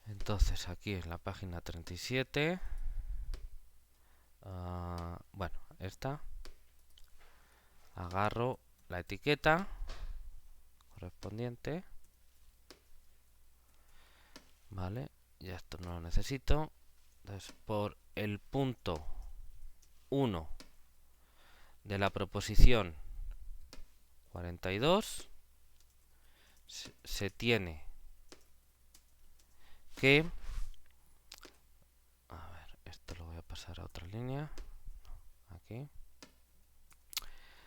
Entonces aquí en la página 37, bueno, esta, agarro la etiqueta correspondiente, vale, ya esto no lo necesito. Entonces por el punto 1 de la proposición 42 se tiene que, a ver, esto lo voy a pasar a otra línea, aquí,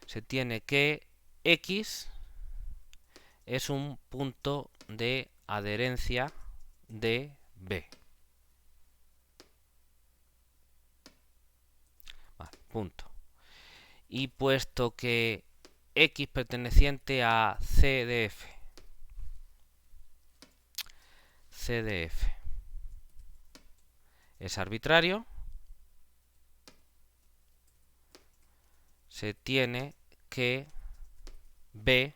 se tiene que X es un punto de adherencia de B. Vale, punto. Y puesto que X perteneciente a CDF es arbitrario, se tiene que B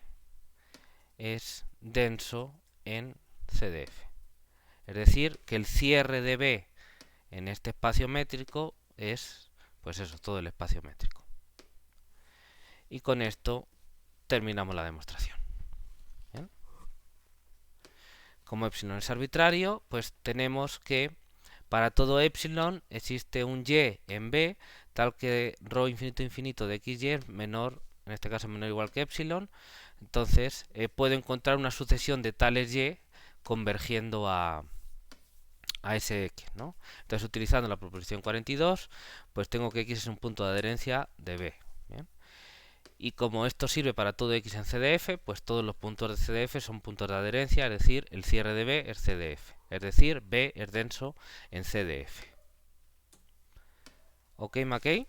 es denso en CDF. Es decir, que el cierre de B en este espacio métrico es, pues eso, todo el espacio métrico. Y con esto terminamos la demostración. ¿Bien? Como epsilon es arbitrario, pues tenemos que para todo epsilon existe un y en B, tal que ρ infinito infinito de xy es menor, en este caso menor o igual que epsilon. Entonces puedo encontrar una sucesión de tales y convergiendo a ese x, ¿no? Entonces utilizando la proposición 42, pues tengo que x es un punto de adherencia de B. ¿Bien? Y como esto sirve para todo x en CDF, pues todos los puntos de CDF son puntos de adherencia, es decir, el cierre de B es CDF. Es decir, B es denso en CDF. ¿Ok, McKay?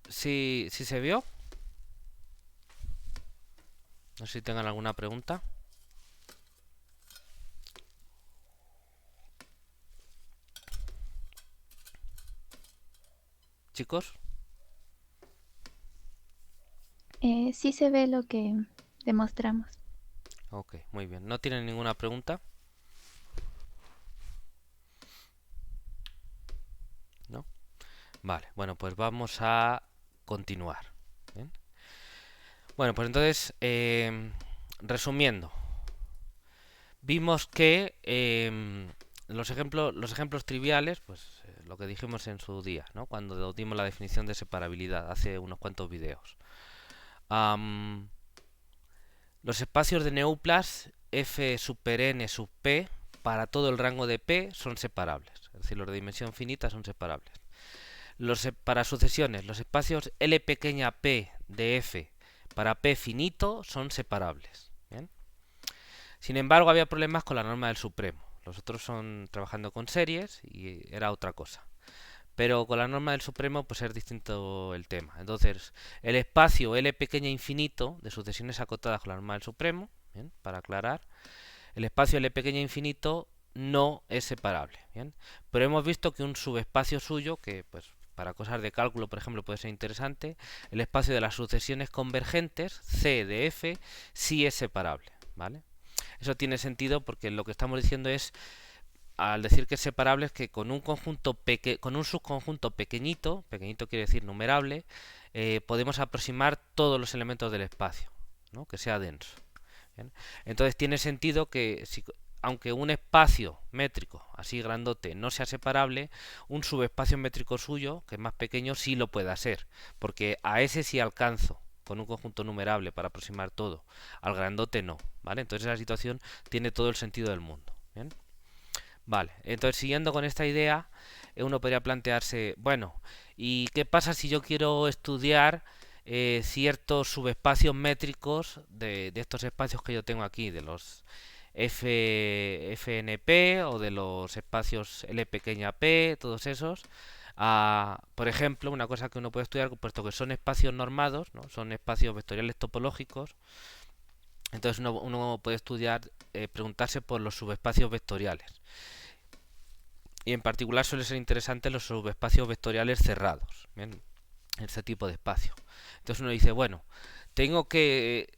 ¿Sí se vio? No sé si tengan alguna pregunta. Chicos. Sí se ve lo que demostramos. Ok, muy bien. ¿No tienen ninguna pregunta? ¿No? Vale, bueno, pues vamos a continuar. ¿Bien? Bueno, pues entonces, resumiendo, vimos que los ejemplos triviales, pues lo que dijimos en su día, ¿no? Cuando dimos la definición de separabilidad hace unos cuantos videos. Los espacios de Neuplas f super n sub p para todo el rango de p son separables, es decir, los de dimensión finita son separables. Para sucesiones, los espacios L pequeña p de f para p finito son separables. ¿Bien? Sin embargo, había problemas con la norma del supremo. Los otros son trabajando con series y era otra cosa. Pero con la norma del supremo pues es distinto el tema. Entonces, el espacio L pequeña infinito de sucesiones acotadas con la norma del supremo, ¿bien? Para aclarar, el espacio L pequeña infinito no es separable, ¿bien? Pero hemos visto que un subespacio suyo, que pues para cosas de cálculo, por ejemplo, puede ser interesante, el espacio de las sucesiones convergentes, C de F, sí es separable, ¿vale? Eso tiene sentido porque lo que estamos diciendo es, al decir que es separable, es que con un subconjunto pequeñito, pequeñito quiere decir numerable, podemos aproximar todos los elementos del espacio, ¿no? Que sea denso. ¿Bien? Entonces tiene sentido que aunque un espacio métrico así grandote no sea separable, un subespacio métrico suyo, que es más pequeño, sí lo pueda ser, porque a ese sí alcanzo con un conjunto numerable para aproximar todo, al grandote no, ¿vale? Entonces esa situación tiene todo el sentido del mundo. ¿Bien? Vale, entonces siguiendo con esta idea, uno podría plantearse, bueno, ¿y qué pasa si yo quiero estudiar ciertos subespacios métricos de estos espacios que yo tengo aquí, de los FNP o de los espacios L pequeña p, todos esos? Por ejemplo, una cosa que uno puede estudiar, puesto que son espacios normados, ¿no? Son espacios vectoriales topológicos, entonces uno puede estudiar, preguntarse por los subespacios vectoriales. Y en particular suele ser interesante los subespacios vectoriales cerrados, ¿bien? Este tipo de espacio. Entonces uno dice, bueno, tengo que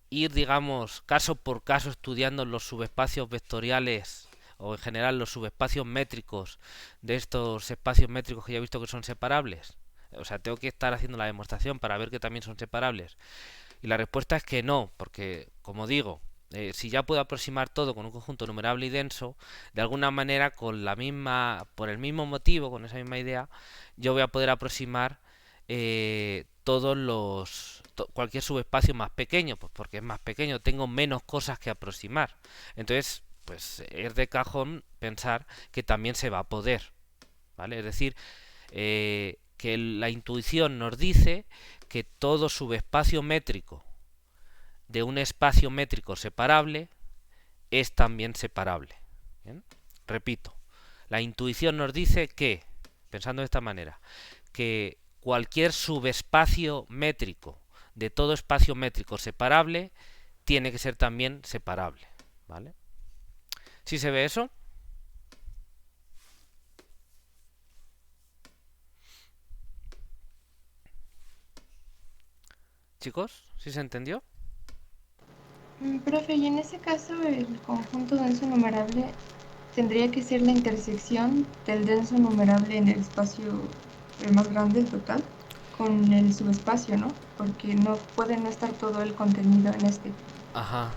ir, digamos, caso por caso estudiando los subespacios vectoriales o en general los subespacios métricos de estos espacios métricos que ya he visto que son separables. O sea, tengo que estar haciendo la demostración para ver que también son separables. Y la respuesta es que no, porque, como digo, si ya puedo aproximar todo con un conjunto numerable y denso, de alguna manera por el mismo motivo, con esa misma idea, yo voy a poder aproximar cualquier subespacio más pequeño, pues porque es más pequeño, tengo menos cosas que aproximar. Entonces, pues es de cajón pensar que también se va a poder, ¿vale? Es decir, que la intuición nos dice que todo subespacio métrico de un espacio métrico separable es también separable. ¿Bien? Repito, la intuición nos dice que, pensando de esta manera, que cualquier subespacio métrico de todo espacio métrico separable tiene que ser también separable. ¿Vale? ¿Sí se ve eso? Chicos, ¿sí se entendió? Profe, y en ese caso el conjunto denso numerable tendría que ser la intersección del denso numerable en el espacio más grande, el total, con el subespacio, ¿no? Porque no puede no estar todo el contenido en este. Ajá.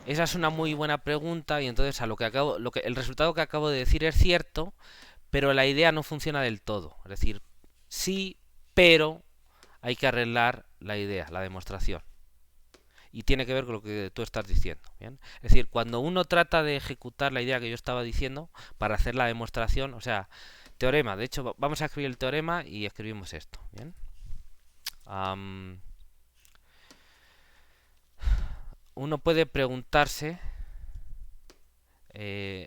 Esa es una muy buena pregunta y entonces el resultado que acabo de decir es cierto, pero la idea no funciona del todo. Es decir, sí, pero hay que arreglar la idea, la demostración. Y tiene que ver con lo que tú estás diciendo. ¿Bien? Es decir, cuando uno trata de ejecutar la idea que yo estaba diciendo para hacer la demostración, o sea, teorema, de hecho vamos a escribir el teorema y escribimos esto. ¿Bien? Uno puede preguntarse,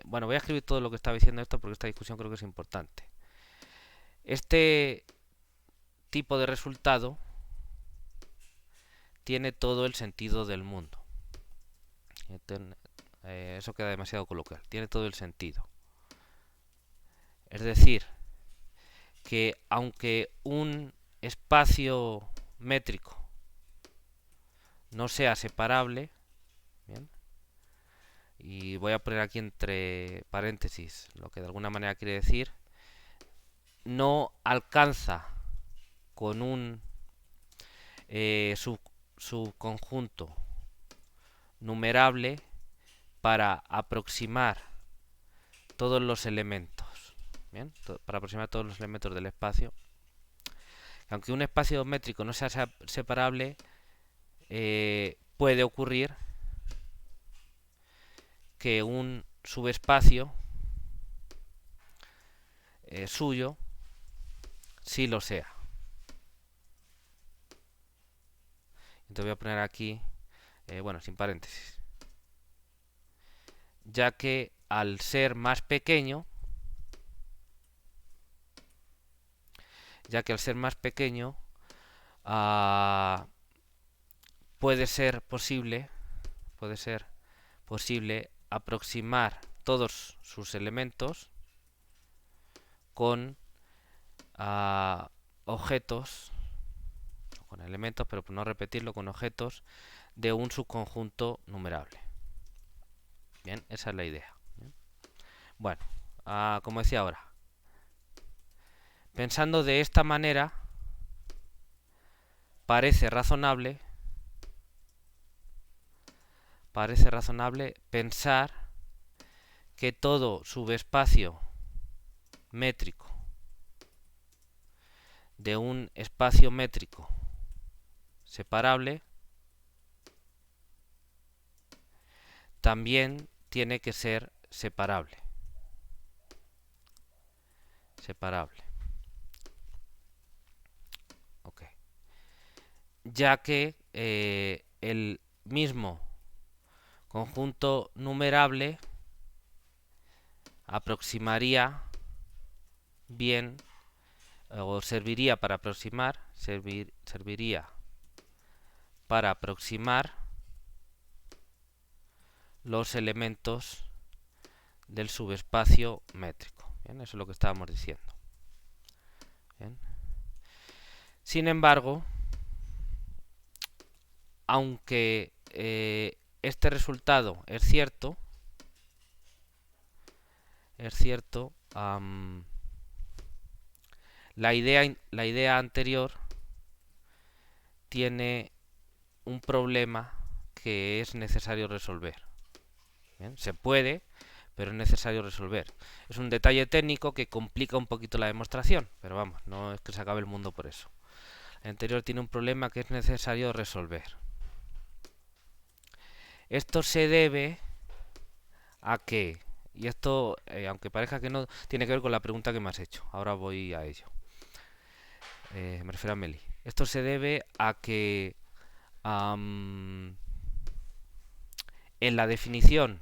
bueno, voy a escribir todo lo que estaba diciendo esto porque esta discusión creo que es importante. Este tipo de resultado tiene todo el sentido del mundo. Eso queda demasiado coloquial. Tiene todo el sentido. Es decir, que aunque un espacio métrico no sea separable, ¿bien? Y voy a poner aquí entre paréntesis lo que de alguna manera quiere decir, no alcanza con un subconjunto numerable para aproximar todos los elementos. Bien, para aproximar todos los elementos del espacio. Aunque un espacio métrico no sea separable, puede ocurrir que un subespacio suyo sí lo sea. Entonces voy a poner aquí, bueno, sin paréntesis. Ya que al ser más pequeño, puede ser posible aproximar todos sus elementos con objetos, con elementos, pero por no repetirlo, con objetos de un subconjunto numerable. Bien, esa es la idea. Bien. Bueno, como decía ahora, pensando de esta manera, parece razonable pensar que todo subespacio métrico de un espacio métrico separable también tiene que ser separable. Ok. Ya que el mismo conjunto numerable aproximaría bien o serviría para aproximar los elementos del subespacio métrico. Bien, eso es lo que estábamos diciendo. Bien. Sin embargo, aunque este resultado es cierto, la idea anterior tiene un problema que es necesario resolver. Bien, se puede, pero es necesario resolver. Es un detalle técnico que complica un poquito la demostración, pero vamos, no es que se acabe el mundo por eso. El anterior tiene un problema que es necesario resolver. Esto se debe a que, y esto, aunque parezca que no, tiene que ver con la pregunta que me has hecho. Ahora voy a ello. Me refiero a Meli. Esto se debe a que en la definición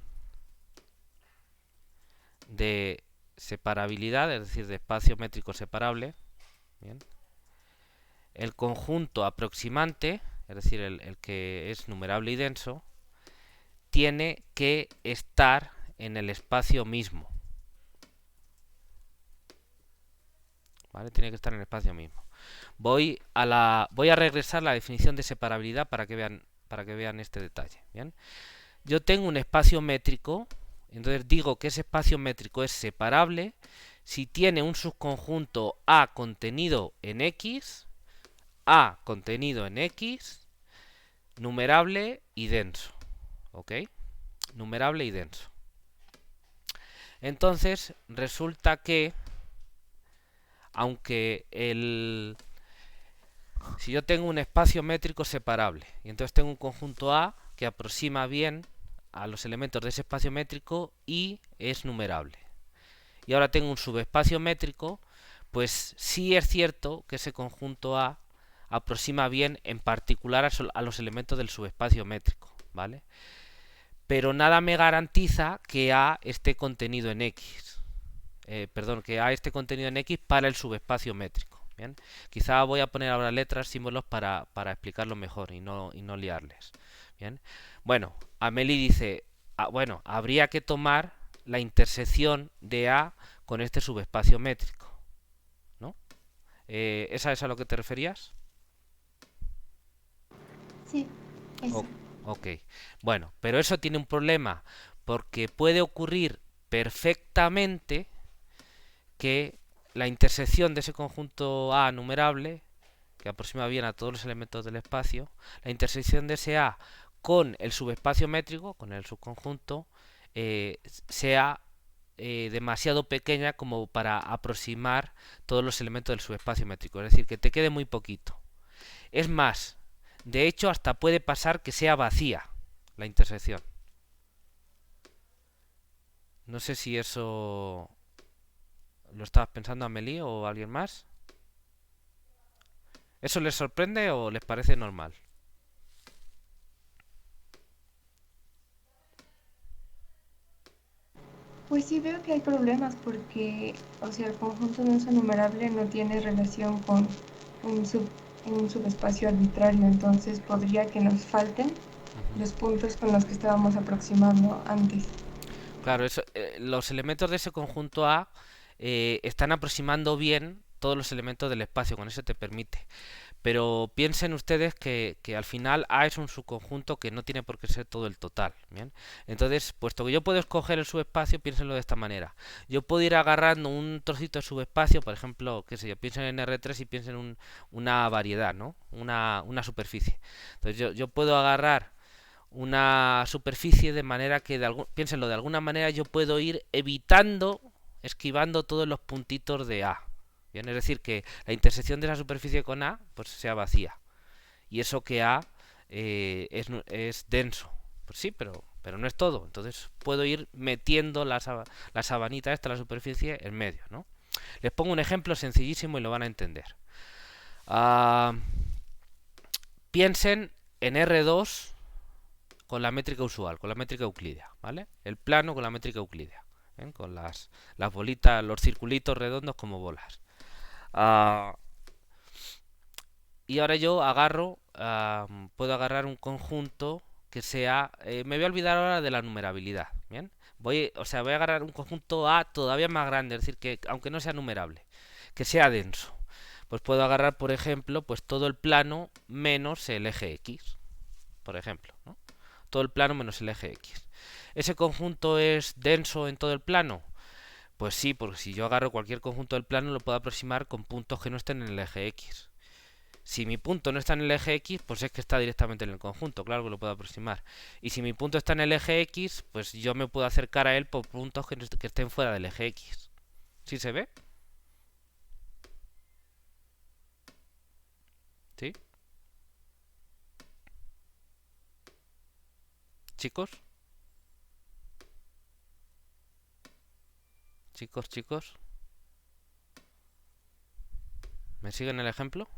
de separabilidad, es decir, de espacio métrico separable, bien, el conjunto aproximante, es decir, el que es numerable y denso, tiene que estar en el espacio mismo. ¿Vale? Tiene que estar en el espacio mismo. Voy a regresar a la definición de separabilidad para que vean este detalle. ¿Bien? Yo tengo un espacio métrico, entonces digo que ese espacio métrico es separable si tiene un subconjunto A contenido en X, numerable y denso. ¿Ok? Numerable y denso. Entonces, resulta que, aunque si yo tengo un espacio métrico separable, y entonces tengo un conjunto A que aproxima bien a los elementos de ese espacio métrico y es numerable. Y ahora tengo un subespacio métrico, pues sí es cierto que ese conjunto A aproxima bien en particular a los elementos del subespacio métrico, ¿vale? Pero nada me garantiza que A esté contenido en X. Que A esté contenido en X para el subespacio métrico. ¿Bien? Quizá voy a poner ahora letras, símbolos para explicarlo mejor y no liarles. ¿Bien? Bueno, Amelie dice, bueno, habría que tomar la intersección de A con este subespacio métrico. ¿No? ¿Esa es a lo que te referías? Sí, eso. Ok, bueno, pero eso tiene un problema, porque puede ocurrir perfectamente que la intersección de ese conjunto A numerable, que aproxima bien a todos los elementos del espacio, la intersección de ese A con el subespacio métrico, con el subconjunto, sea demasiado pequeña como para aproximar todos los elementos del subespacio métrico, es decir, que te quede muy poquito. Es más, de hecho hasta puede pasar que sea vacía la intersección. No sé si eso lo estabas pensando, Amelie, o alguien más. ¿Eso les sorprende o les parece normal? Pues sí veo que hay problemas porque, o sea, el conjunto no es enumerable, no tiene relación con un, sub, un subespacio arbitrario, entonces podría que nos falten Ujú. los puntos con los que estábamos aproximando antes. Claro, los elementos de ese conjunto A están aproximando bien todos los elementos del espacio, con eso te permite. Pero piensen ustedes que al final A es un subconjunto que no tiene por qué ser todo el total. ¿Bien? Entonces, puesto que yo puedo escoger el subespacio, piénsenlo de esta manera. Yo puedo ir agarrando un trocito de subespacio, por ejemplo, qué sé yo, piensen en R3 y piensen en una variedad, ¿no? Una superficie. Entonces yo puedo agarrar una superficie de manera que, piénsenlo, de alguna manera yo puedo ir evitando, esquivando todos los puntitos de A. Bien, es decir, que la intersección de esa superficie con A pues sea vacía. Y eso que A es denso. Pues sí, pero no es todo. Entonces puedo ir metiendo la sabanita esta, la superficie, en medio, ¿no? Les pongo un ejemplo sencillísimo y lo van a entender. Ah, piensen en R2 con la métrica usual, con la métrica euclídea, ¿vale? El plano con la métrica euclídea, ¿eh? Con las bolitas, los circulitos redondos como bolas. Ah, y ahora yo puedo agarrar un conjunto que sea, me voy a olvidar ahora de la numerabilidad, ¿bien? Voy a agarrar un conjunto A todavía más grande, es decir, que aunque no sea numerable, que sea denso. Pues puedo agarrar, por ejemplo, pues todo el plano menos el eje X, por ejemplo, ¿no? Todo el plano menos el eje X. ¿Ese conjunto es denso en todo el plano? Pues sí, porque si yo agarro cualquier conjunto del plano lo puedo aproximar con puntos que no estén en el eje X. Si mi punto no está en el eje X, pues es que está directamente en el conjunto, claro que lo puedo aproximar. Y si mi punto está en el eje X, pues yo me puedo acercar a él por puntos que estén fuera del eje X. ¿Sí se ve? ¿Sí? ¿Chicos? ¿Chicos, chicos? ¿Me siguen el ejemplo?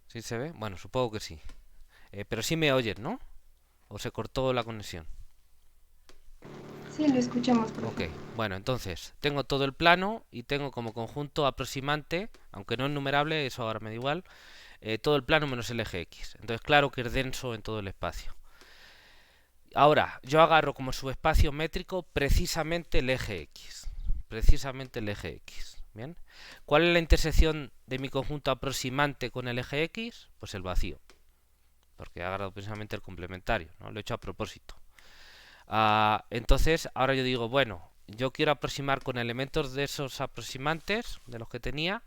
¿Sí se ve? Bueno, supongo que sí. Pero sí me oyen, ¿no? ¿O se cortó la conexión? Sí, lo escuchamos, Ok, profe. bueno, entonces tengo todo el plano y tengo como conjunto aproximante, aunque no es numerable, eso ahora me da igual, todo el plano menos el eje X. Entonces, claro que es denso en todo el espacio. Ahora, yo agarro como subespacio métrico precisamente el eje X. Precisamente el eje X. ¿Bien? ¿Cuál es la intersección de mi conjunto aproximante con el eje X? Pues el vacío. Porque he agarrado precisamente el complementario, ¿no? Lo he hecho a propósito. Entonces, ahora yo digo, bueno, yo quiero aproximar con elementos de esos aproximantes, de los que tenía,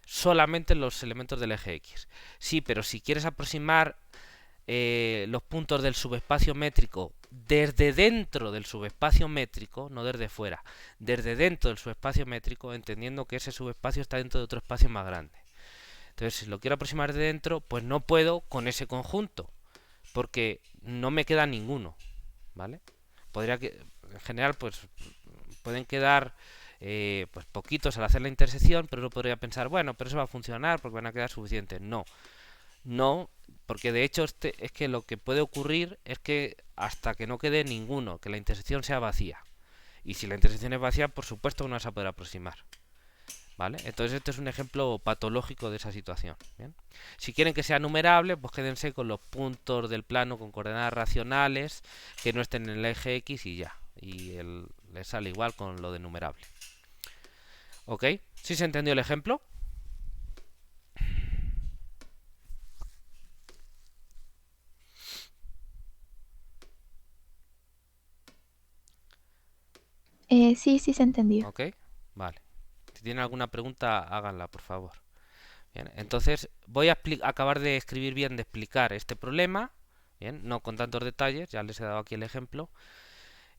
solamente los elementos del eje X. Sí, pero si quieres aproximar los puntos del subespacio métrico desde dentro del subespacio métrico, no desde fuera, desde dentro del subespacio métrico, entendiendo que ese subespacio está dentro de otro espacio más grande. Entonces, si lo quiero aproximar de dentro, pues no puedo con ese conjunto, porque no me queda ninguno, ¿vale? En general, pues pueden quedar pues poquitos al hacer la intersección, pero uno podría pensar, bueno, pero eso va a funcionar porque van a quedar suficientes. No, no, porque de hecho es que lo que puede ocurrir es que hasta que no quede ninguno, que la intersección sea vacía. Y si la intersección es vacía, por supuesto no vas a poder aproximar. ¿Vale? Entonces este es un ejemplo patológico de esa situación. ¿Bien? Si quieren que sea numerable, pues quédense con los puntos del plano con coordenadas racionales que no estén en el eje X y ya. Y les sale igual con lo de numerable. ¿Ok? ¿Sí se entendió el ejemplo? Sí, sí se entendió. ¿Ok? Vale. Si tienen alguna pregunta, háganla, por favor. Bien, entonces voy a acabar de escribir bien, de explicar este problema, bien, no con tantos detalles, ya les he dado aquí el ejemplo,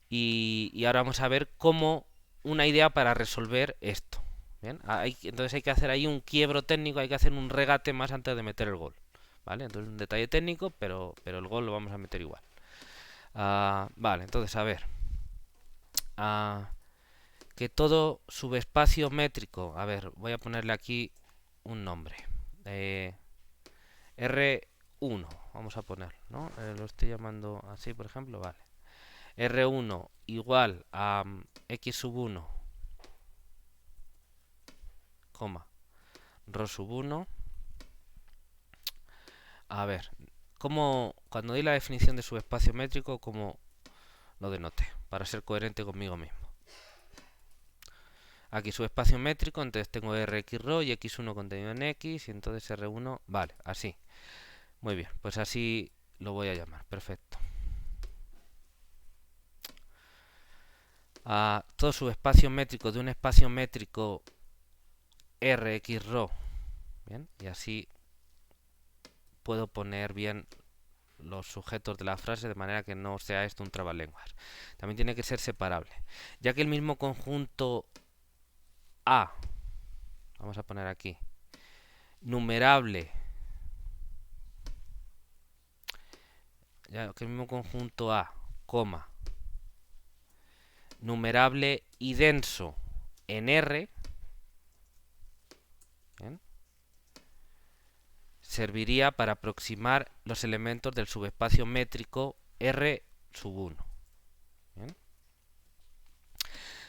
y ahora vamos a ver cómo una idea para resolver esto. Bien, entonces hay que hacer ahí un quiebro técnico, hay que hacer un regate más antes de meter el gol. ¿Vale? Entonces un detalle técnico, pero el gol lo vamos a meter igual. Vale, entonces a ver. Que todo subespacio métrico, a ver, voy a ponerle aquí un nombre. R1, vamos a ponerlo, ¿no? Lo estoy llamando así, por ejemplo, vale. R1 igual a X sub 1, coma, ρ sub 1. A ver, cuando di la definición de subespacio métrico, ¿cómo lo denoté? Para ser coherente conmigo mismo. Aquí subespacio métrico, entonces tengo Rx y X1 contenido en X, y entonces R1, vale, así. Muy bien, pues así lo voy a llamar, perfecto. Todo subespacio métrico de un espacio métrico Rx, bien, y así puedo poner bien los sujetos de la frase de manera que no sea esto un trabalenguas. También tiene que ser separable, ya que el mismo conjunto A, vamos a poner aquí, numerable, ya que el mismo conjunto A, coma, numerable y denso en R, ¿bien?, serviría para aproximar los elementos del subespacio métrico R sub 1. ¿Bien?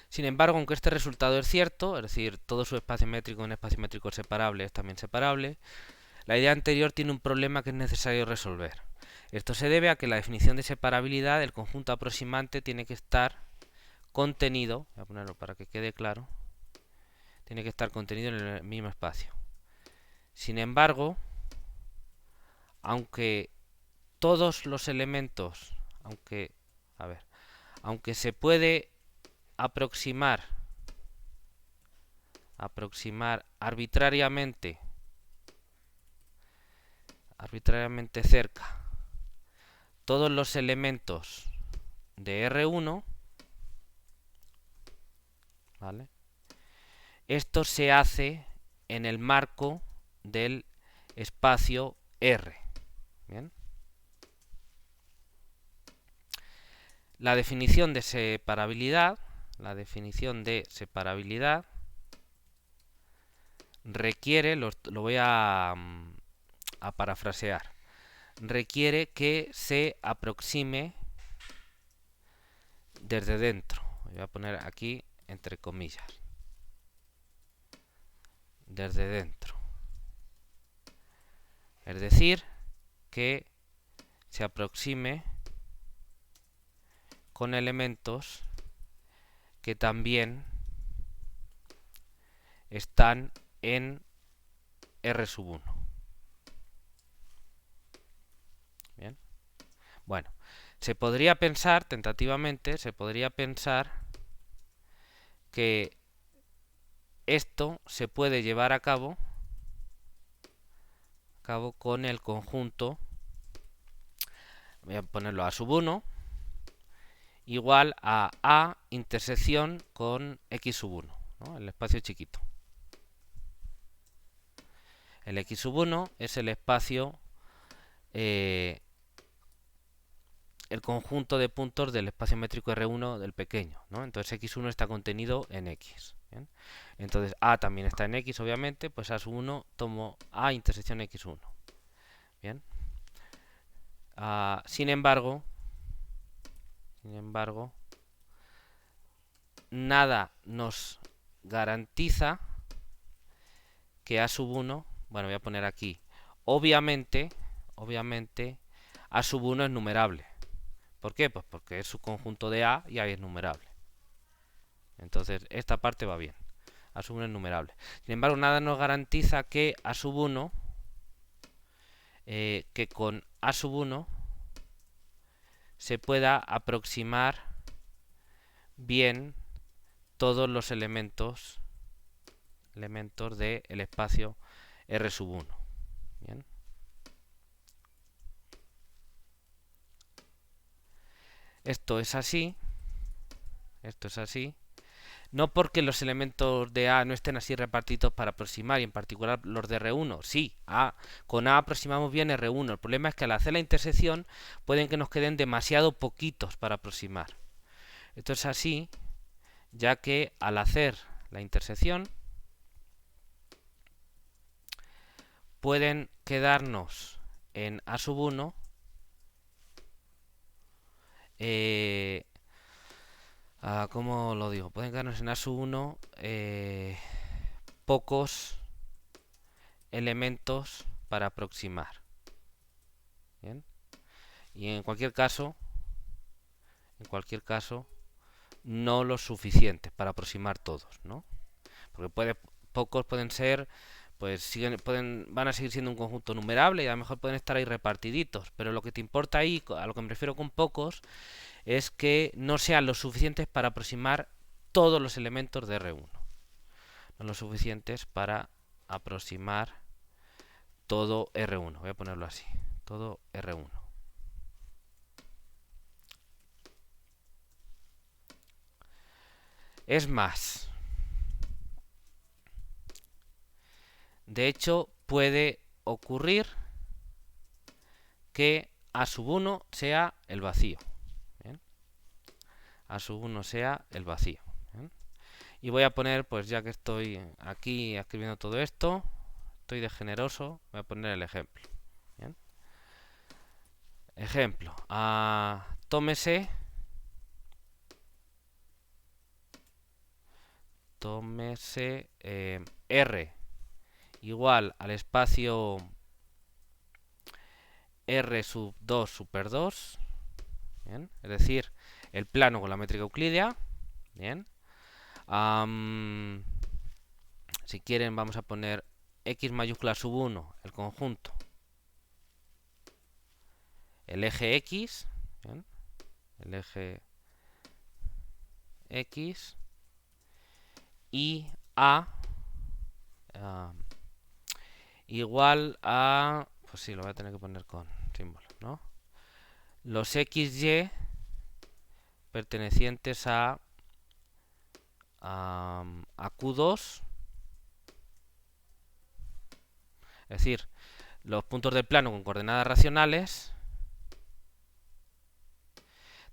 Sin embargo, aunque este resultado es cierto, es decir, todo subespacio métrico en un espacio métrico separable es también separable, la idea anterior tiene un problema que es necesario resolver. Esto se debe a que la definición de separabilidad del conjunto aproximante tiene que estar contenido, voy a ponerlo para que quede claro, tiene que estar contenido en el mismo espacio. Sin embargo, aunque todos los elementos, aunque se puede aproximar arbitrariamente cerca todos los elementos de R1, ¿vale?, esto se hace en el marco del espacio R. Bien. La definición de separabilidad requiere, lo voy a parafrasear, requiere que se aproxime desde dentro. Voy a poner aquí entre comillas. Desde dentro. Es decir, que se aproxime con elementos que también están en R sub 1. Bien. Bueno, se podría pensar, tentativamente, que esto se puede llevar a cabo con el conjunto, voy a ponerlo A sub 1, igual a A intersección con X sub 1, ¿no?, el espacio chiquito. El X sub 1 es el espacio, el conjunto de puntos del espacio métrico R1 del pequeño, ¿no? Entonces X1 está contenido en X. ¿Bien? Entonces A también está en X, obviamente, pues A sub 1 tomo A intersección X1. Bien. Sin embargo, nada nos garantiza que A sub 1, bueno, voy a poner aquí, obviamente, A sub 1 es numerable. ¿Por qué? Pues porque es su conjunto de A y A es numerable. Entonces, esta parte va bien. A sub 1 es numerable. Sin embargo, nada nos garantiza que A sub 1, que con A sub 1 se pueda aproximar bien todos los elementos del espacio R sub 1. Bien. Esto es así. Esto es así. No porque los elementos de A no estén así repartidos para aproximar, y en particular los de R1. Sí, con A aproximamos bien R1. El problema es que al hacer la intersección pueden que nos queden demasiado poquitos para aproximar. Esto es así, ya que al hacer la intersección pueden quedarnos en A sub 1 ¿cómo lo digo? Pueden quedarnos en A sub 1 pocos elementos para aproximar. Bien. Y en cualquier caso, no lo suficiente para aproximar todos, ¿no? Porque pocos pueden ser, pues van a seguir siendo un conjunto numerable y a lo mejor pueden estar ahí repartiditos, pero lo que te importa ahí, a lo que me refiero con pocos, es que no sean lo suficientes para aproximar todos los elementos de R1. No lo suficientes para aproximar todo R1. Voy a ponerlo así. Todo R1. Es más, de hecho, puede ocurrir que A sub 1 sea el vacío. ¿Bien? A sub 1 sea el vacío. ¿Bien? Y voy a poner, pues ya que estoy aquí escribiendo todo esto, estoy de generoso, voy a poner el ejemplo. ¿Bien? Ejemplo, tómese R igual al espacio R sub 2 super 2, ¿bien? Es decir, el plano con la métrica euclídea. Bien. Si quieren vamos a poner X mayúscula sub 1, el conjunto, el eje X, ¿bien? El eje X, y igual a, pues sí, lo voy a tener que poner con símbolos, ¿no? Los XY pertenecientes a Q2, es decir, los puntos del plano con coordenadas racionales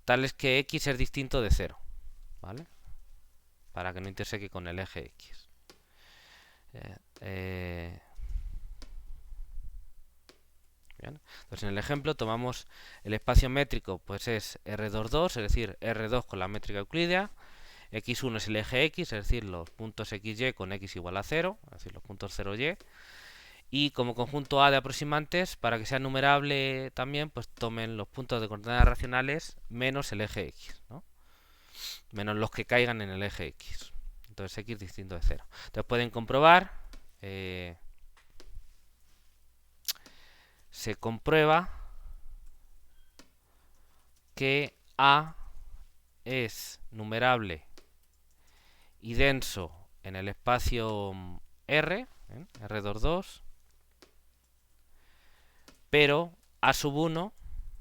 tales que X es distinto de 0, ¿vale? Para que no interseque con el eje X. Bien. Entonces en el ejemplo tomamos el espacio métrico, pues es R22, es decir, R2 con la métrica euclídea, X1 es el eje X, es decir, los puntos XY con X igual a 0, es decir, los puntos 0Y, y como conjunto A de aproximantes, para que sea numerable también, pues tomen los puntos de coordenadas racionales menos el eje X, ¿no? Menos los que caigan en el eje X. Entonces X distinto de 0. Entonces pueden comprobar, se comprueba que A es numerable y denso en el espacio R, R22, pero A sub 1,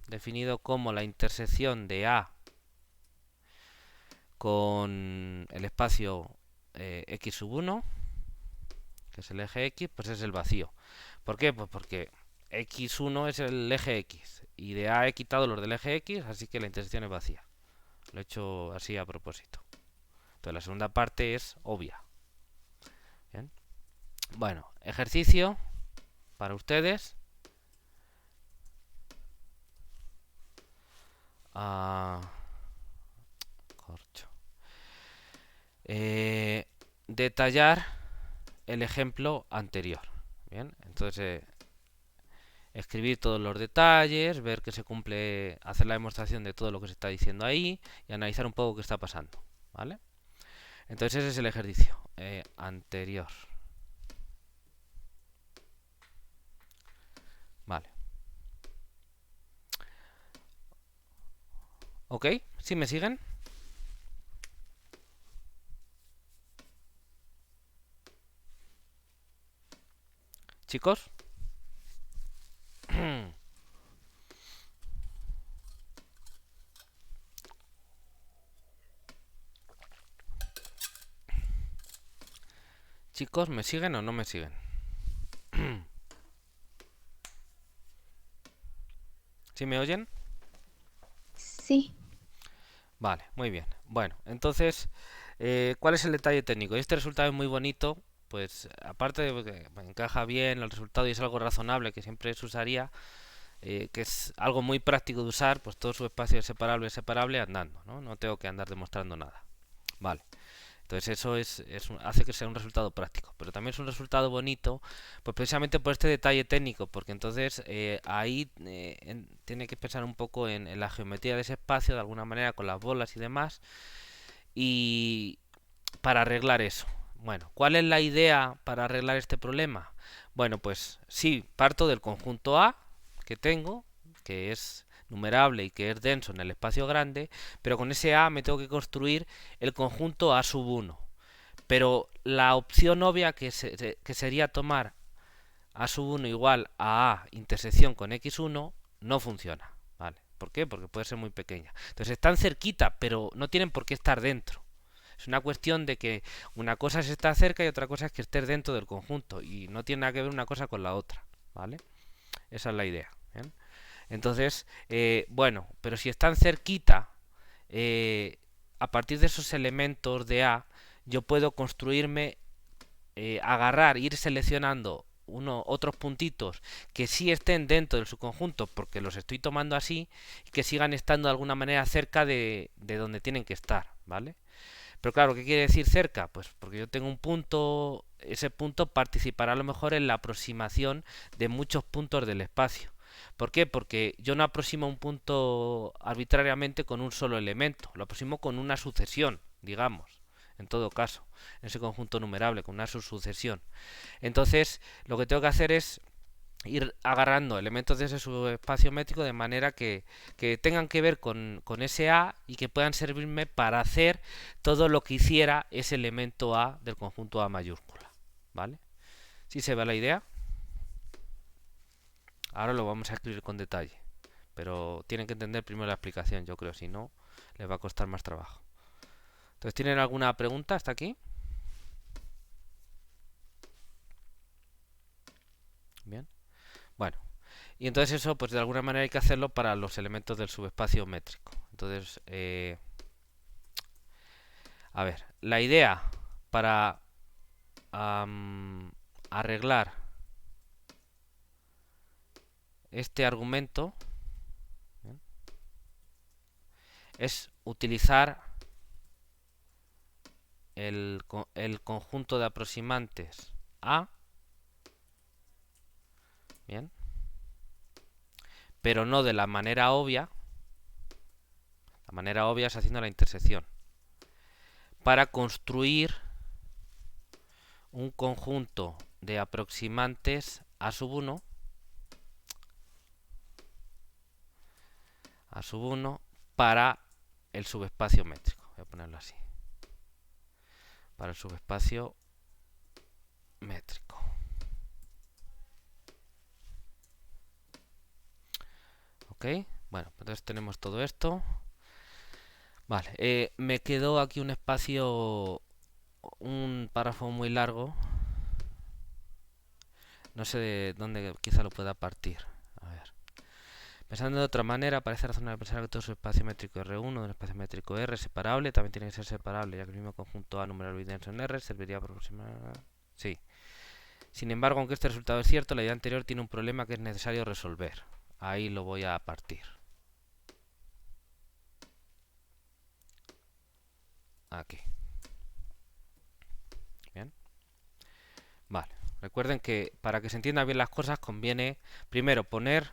definido como la intersección de A con el espacio X sub 1, que es el eje X, pues es el vacío. ¿Por qué? Pues porque X1 es el eje X y de A he quitado los del eje X, así que la intersección es vacía. Lo he hecho así a propósito. Entonces la segunda parte es obvia. Bien. Bueno, ejercicio para ustedes. Corcho. Detallar el ejemplo anterior. Bien, entonces escribir todos los detalles, ver que se cumple, hacer la demostración de todo lo que se está diciendo ahí y analizar un poco qué está pasando, ¿vale? Entonces ese es el ejercicio anterior. Vale. ¿Ok? ¿Sí me siguen? chicos. Chicos, ¿me siguen o no me siguen? ¿Sí me oyen? Sí. Vale, muy bien. Bueno, entonces, ¿cuál es el detalle técnico? Este resultado es muy bonito, pues aparte de que me encaja bien el resultado y es algo razonable que siempre se usaría, que es algo muy práctico de usar, pues todo su espacio es separable andando, ¿no? No tengo que andar demostrando nada. Vale. Entonces eso hace que sea un resultado práctico, pero también es un resultado bonito, pues precisamente por este detalle técnico, porque entonces ahí tiene que pensar un poco en la geometría de ese espacio, de alguna manera, con las bolas y demás, y para arreglar eso. Bueno, ¿cuál es la idea para arreglar este problema? Bueno, pues sí, parto del conjunto A que tengo, que es numerable y que es denso en el espacio grande, pero con ese A me tengo que construir el conjunto A sub 1. Pero la opción obvia que sería tomar A sub 1 igual a A intersección con X1 no funciona. ¿Vale? ¿Por qué? Porque puede ser muy pequeña. Entonces están cerquita, pero no tienen por qué estar dentro. Es una cuestión de que una cosa es estar cerca y otra cosa es que estés dentro del conjunto. Y no tiene nada que ver una cosa con la otra. ¿Vale? Esa es la idea. ¿Bien? Entonces, bueno, pero si están cerquita, a partir de esos elementos de A, yo puedo construirme, agarrar, ir seleccionando otros puntitos que sí estén dentro del subconjunto porque los estoy tomando así y que sigan estando de alguna manera cerca de donde tienen que estar, ¿vale? Pero claro, ¿qué quiere decir cerca? Pues porque yo tengo un punto, ese punto participará a lo mejor en la aproximación de muchos puntos del espacio. ¿Por qué? Porque yo no aproximo un punto arbitrariamente con un solo elemento, lo aproximo con una sucesión, digamos, en todo caso, en ese conjunto numerable, con una subsucesión. Entonces, lo que tengo que hacer es ir agarrando elementos de ese subespacio métrico de manera que tengan que ver con ese A y que puedan servirme para hacer todo lo que hiciera ese elemento A del conjunto A mayúscula. ¿Vale? ¿Sí se ve la idea? Ahora lo vamos a escribir con detalle, pero tienen que entender primero la explicación, yo creo, si no, les va a costar más trabajo. Entonces, ¿tienen alguna pregunta hasta aquí? Bien. Bueno, y entonces eso, pues de alguna manera hay que hacerlo para los elementos del subespacio métrico. Entonces, a ver, la idea para arreglar este argumento, ¿bien?, es utilizar el conjunto de aproximantes A, bien, pero no de la manera obvia. La manera obvia es haciendo la intersección, para construir un conjunto de aproximantes A sub 1 para el subespacio métrico. Voy a ponerlo así. Para el subespacio métrico. Ok, bueno, entonces tenemos todo esto. Vale, me quedó aquí un espacio, un párrafo muy largo. No sé de dónde quizá lo pueda partir. A ver. Pensando de otra manera, parece razonable pensar que todo subespacio métrico R1 de un espacio métrico R es separable. También tiene que ser separable, ya que el mismo conjunto A numeral y denso en R serviría para aproximar. Sí. Sin embargo, aunque este resultado es cierto, la idea anterior tiene un problema que es necesario resolver. Ahí lo voy a partir. Aquí. Bien. Vale. Recuerden que para que se entiendan bien las cosas conviene primero poner...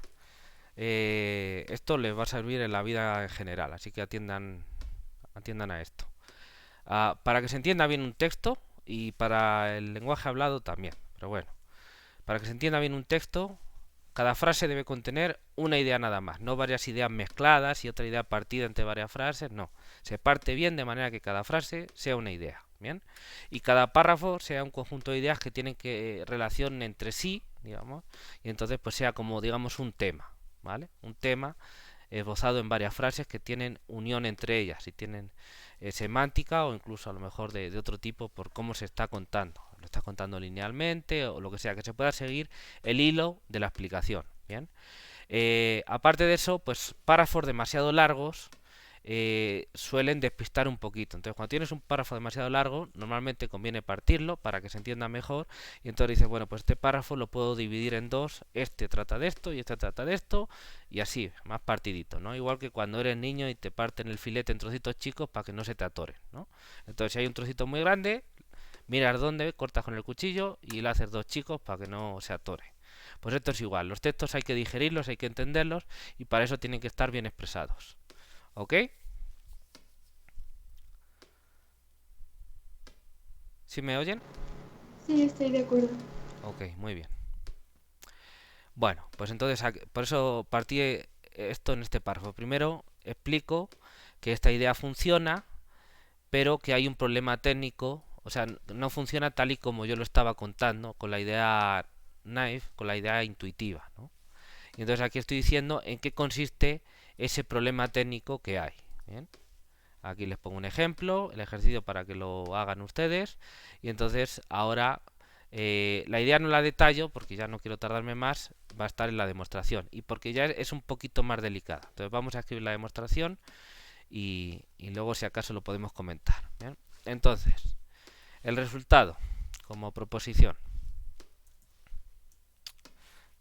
esto les va a servir en la vida en general, así que atiendan a esto. Para que se entienda bien un texto y para el lenguaje hablado también, pero bueno, para que se entienda bien un texto, cada frase debe contener una idea nada más, no varias ideas mezcladas y otra idea partida entre varias frases, no. Se parte bien de manera que cada frase sea una idea, ¿bien? Y cada párrafo sea un conjunto de ideas que tienen relación entre sí, digamos, y entonces pues sea como, digamos, un tema, ¿vale? Un tema esbozado en varias frases que tienen unión entre ellas y tienen semántica o incluso a lo mejor de otro tipo por cómo se está contando. Lo está contando linealmente o lo que sea, que se pueda seguir el hilo de la explicación. Bien. Aparte de eso, pues párrafos demasiado largos suelen despistar un poquito. Entonces, cuando tienes un párrafo demasiado largo, normalmente conviene partirlo para que se entienda mejor. Y entonces dices, bueno, pues este párrafo lo puedo dividir en dos. Este trata de esto y este trata de esto. Y así, más partidito, ¿no? Igual que cuando eres niño y te parten el filete en trocitos chicos para que no se te atoren, ¿no? Entonces, si hay un trocito muy grande, miras dónde, cortas con el cuchillo y le haces dos chicos para que no se atore. Pues esto es igual, los textos hay que digerirlos, hay que entenderlos y para eso tienen que estar bien expresados. ¿Ok? ¿Sí me oyen? Sí, estoy de acuerdo. Ok, muy bien. Bueno, pues entonces por eso partí esto en este párrafo. Primero explico que esta idea funciona, pero que hay un problema técnico, o sea, no funciona tal y como yo lo estaba contando, con la idea naive, con la idea intuitiva, ¿no? Y entonces aquí estoy diciendo en qué consiste ese problema técnico que hay. ¿Bien? Aquí les pongo un ejemplo, el ejercicio para que lo hagan ustedes. Y entonces ahora la idea no la detallo porque ya no quiero tardarme más, va a estar en la demostración. Y porque ya es un poquito más delicada. Entonces vamos a escribir la demostración y luego si acaso lo podemos comentar. ¿Bien? Entonces, el resultado como proposición.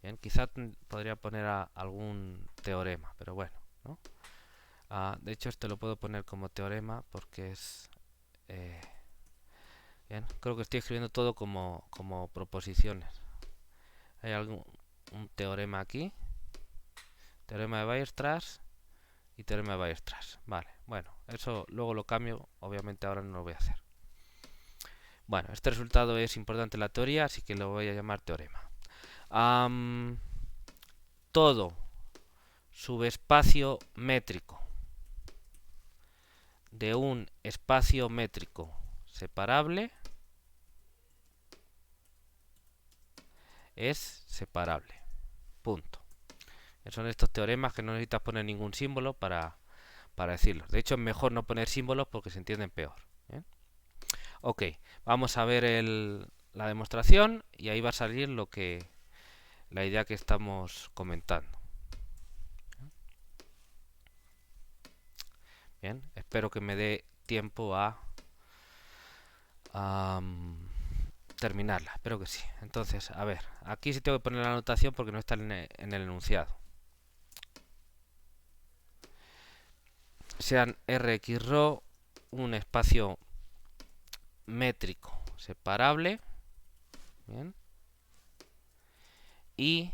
Bien, quizá podría poner algún teorema, pero bueno, ¿no? De hecho, este lo puedo poner como teorema porque es... bien, creo que estoy escribiendo todo como proposiciones. Hay un teorema aquí. Teorema de Weierstrass y teorema de Weierstrass. Vale, bueno, eso luego lo cambio. Obviamente ahora no lo voy a hacer. Bueno, este resultado es importante en la teoría, así que lo voy a llamar teorema. Todo subespacio métrico de un espacio métrico separable es separable. Punto. Son estos teoremas que no necesitas poner ningún símbolo para decirlos. De hecho, es mejor no poner símbolos porque se entienden peor. ¿Bien? Ok, vamos a ver la demostración y ahí va a salir la idea que estamos comentando. Bien, espero que me dé tiempo a terminarla. Espero que sí. Entonces, a ver, aquí sí tengo que poner la anotación porque no está en el enunciado. Sean RX un espacio métrico separable. Bien. Y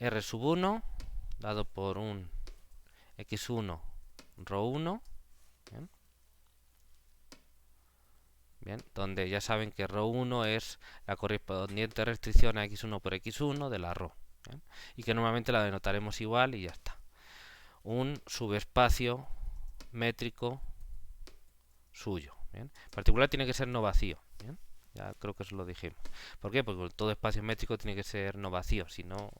R sub 1 dado por un X1 ρ1. Bien. Bien, donde ya saben que ρ1 es la correspondiente restricción a x1 por x1 de la ρ. ¿Bien? Y que normalmente la denotaremos igual y ya está. Un subespacio métrico suyo. ¿Bien? En particular tiene que ser no vacío. ¿Bien? Ya creo que eso lo dijimos. ¿Por qué? Porque todo espacio métrico tiene que ser no vacío. Si no,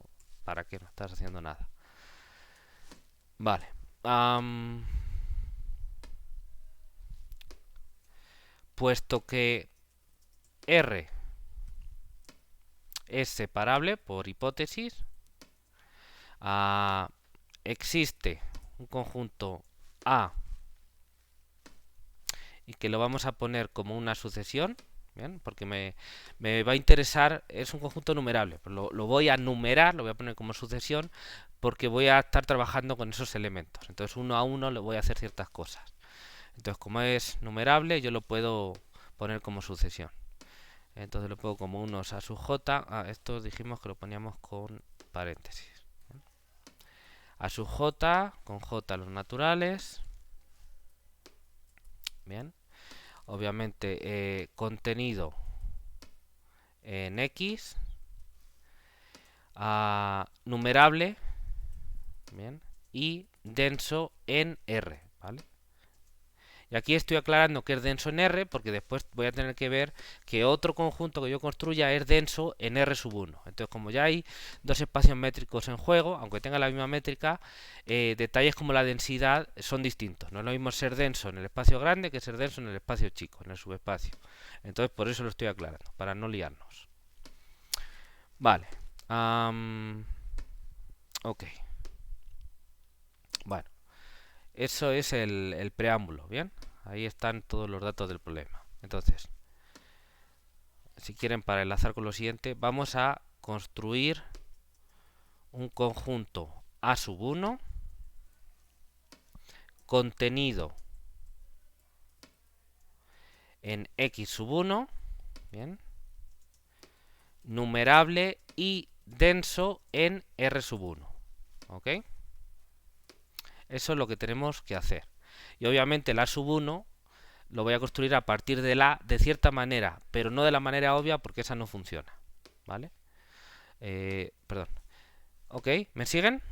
¿para qué? No estás haciendo nada. Vale. Puesto que R es separable por hipótesis, existe un conjunto A y que lo vamos a poner como una sucesión, ¿bien? Porque me va a interesar, es un conjunto numerable, pero lo voy a numerar, lo voy a poner como sucesión porque voy a estar trabajando con esos elementos. Entonces uno a uno le voy a hacer ciertas cosas. Entonces como es numerable yo lo puedo poner como sucesión. Entonces lo pongo como unos a sub j. Esto dijimos que lo poníamos con paréntesis. A sub j, con j los naturales. Bien. Obviamente contenido en x. Numerable. Bien. Y denso en R. ¿Vale? Y aquí estoy aclarando que es denso en R, porque después voy a tener que ver que otro conjunto que yo construya es denso en R sub 1. Entonces, como ya hay dos espacios métricos en juego, aunque tenga la misma métrica, detalles como la densidad son distintos. No es lo mismo ser denso en el espacio grande que ser denso en el espacio chico, en el subespacio. Entonces, por eso lo estoy aclarando, para no liarnos. Vale. Ok. Bueno. Eso es el preámbulo, ¿bien? Ahí están todos los datos del problema. Entonces, si quieren, para enlazar con lo siguiente, vamos a construir un conjunto A sub 1 contenido en X sub 1, ¿bien? Numerable y denso en R sub 1, ¿ok? Eso es lo que tenemos que hacer. Y obviamente el A sub 1 lo voy a construir a partir de la de cierta manera, pero no de la manera obvia porque esa no funciona. ¿Vale? Perdón. Ok, ¿me siguen?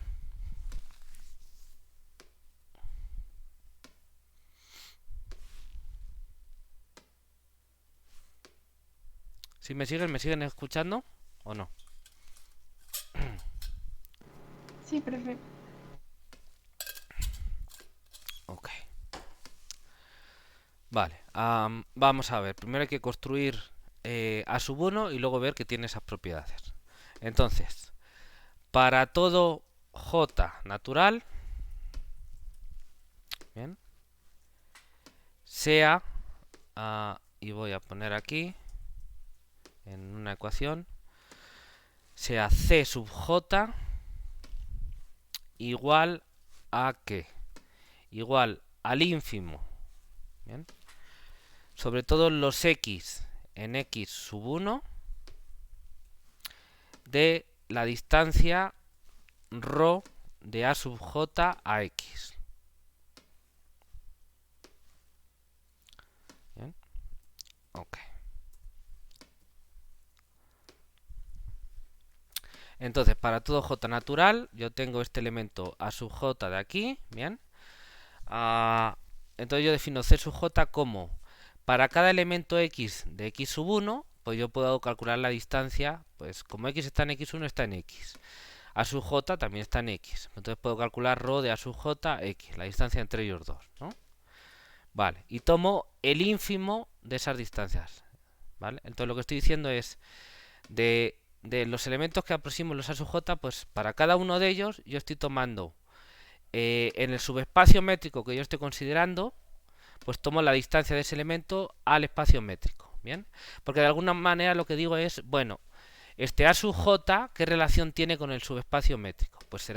Si me siguen escuchando o no. Sí, profe. Ok. Vale, vamos a ver. Primero hay que construir A sub 1 y luego ver que tiene esas propiedades. Entonces, para todo J natural, bien, sea, y voy a poner aquí, en una ecuación, sea C sub J igual a ¿qué? Igual al ínfimo, ¿bien? Sobre todo los X en X sub 1 de la distancia ρ de A sub J a X. ¿Bien? Ok. Entonces, para todo J natural, yo tengo este elemento A sub J de aquí, ¿bien? Entonces yo defino C sub J como, para cada elemento X de X sub 1, pues yo puedo calcular la distancia, pues como X está en X1, está en X. A sub J también está en X. Entonces puedo calcular ρ de A sub J, X, la distancia entre ellos dos, ¿no? Vale, y tomo el ínfimo de esas distancias, ¿vale? Entonces lo que estoy diciendo es, de los elementos que aproximo los A sub J, pues para cada uno de ellos yo estoy tomando en el subespacio métrico que yo estoy considerando, pues tomo la distancia de ese elemento al espacio métrico, ¿bien? Porque de alguna manera lo que digo es, bueno, este A sub J, ¿qué relación tiene con el subespacio métrico? Pues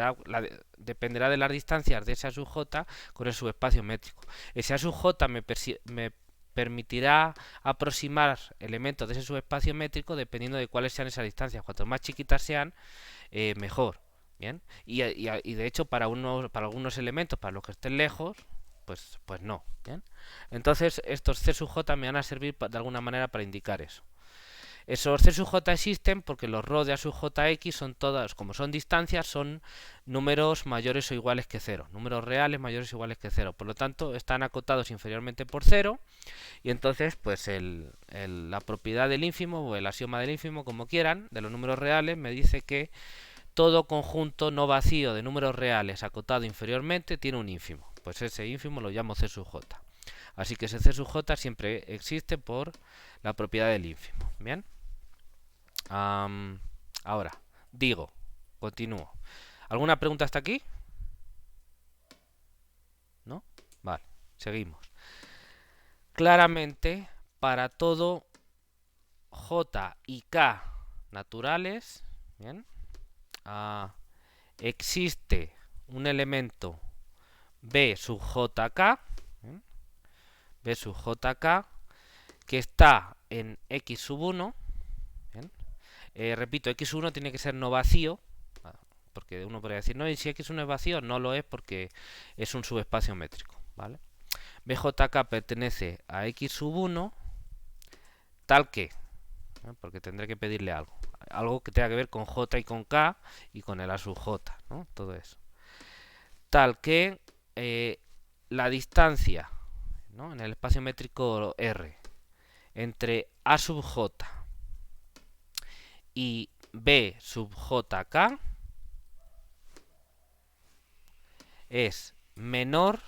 dependerá de las distancias de ese A sub J con el subespacio métrico. Ese A sub J me permitirá aproximar elementos de ese subespacio métrico dependiendo de cuáles sean esas distancias. Cuanto más chiquitas sean, mejor. ¿Bien? Y de hecho para algunos elementos, para los que estén lejos, pues no. ¿Bien? Entonces estos C sub J me van a servir de alguna manera para indicar eso. Esos C sub J existen porque los ρ de A sub Jx son todas, como son distancias, son números mayores o iguales que 0. Números reales mayores o iguales que 0. Por lo tanto, están acotados inferiormente por 0. Y entonces, pues la propiedad del ínfimo, o el axioma del ínfimo, como quieran, de los números reales, me dice que todo conjunto no vacío de números reales acotado inferiormente tiene un ínfimo. Pues ese ínfimo lo llamo C sub J. Así que ese C sub J siempre existe por la propiedad del ínfimo. ¿Bien? Ahora, continúo. ¿Alguna pregunta hasta aquí? ¿No? Vale, seguimos. Claramente, para todo J y K naturales, ¿bien? Existe un elemento B sub JK, ¿bien? B sub JK, que está en X sub 1, ¿bien? Repito, X1 tiene que ser no vacío, porque uno podría decir, no, y si X1 es vacío, no lo es porque es un subespacio métrico, ¿vale? BJK pertenece a X sub 1, tal que, porque tendré que pedirle algo que tenga que ver con J y con K y con el A sub J, ¿no? Todo eso. Tal que la distancia ¿no? En el espacio métrico R, entre A sub j y B sub jk es menor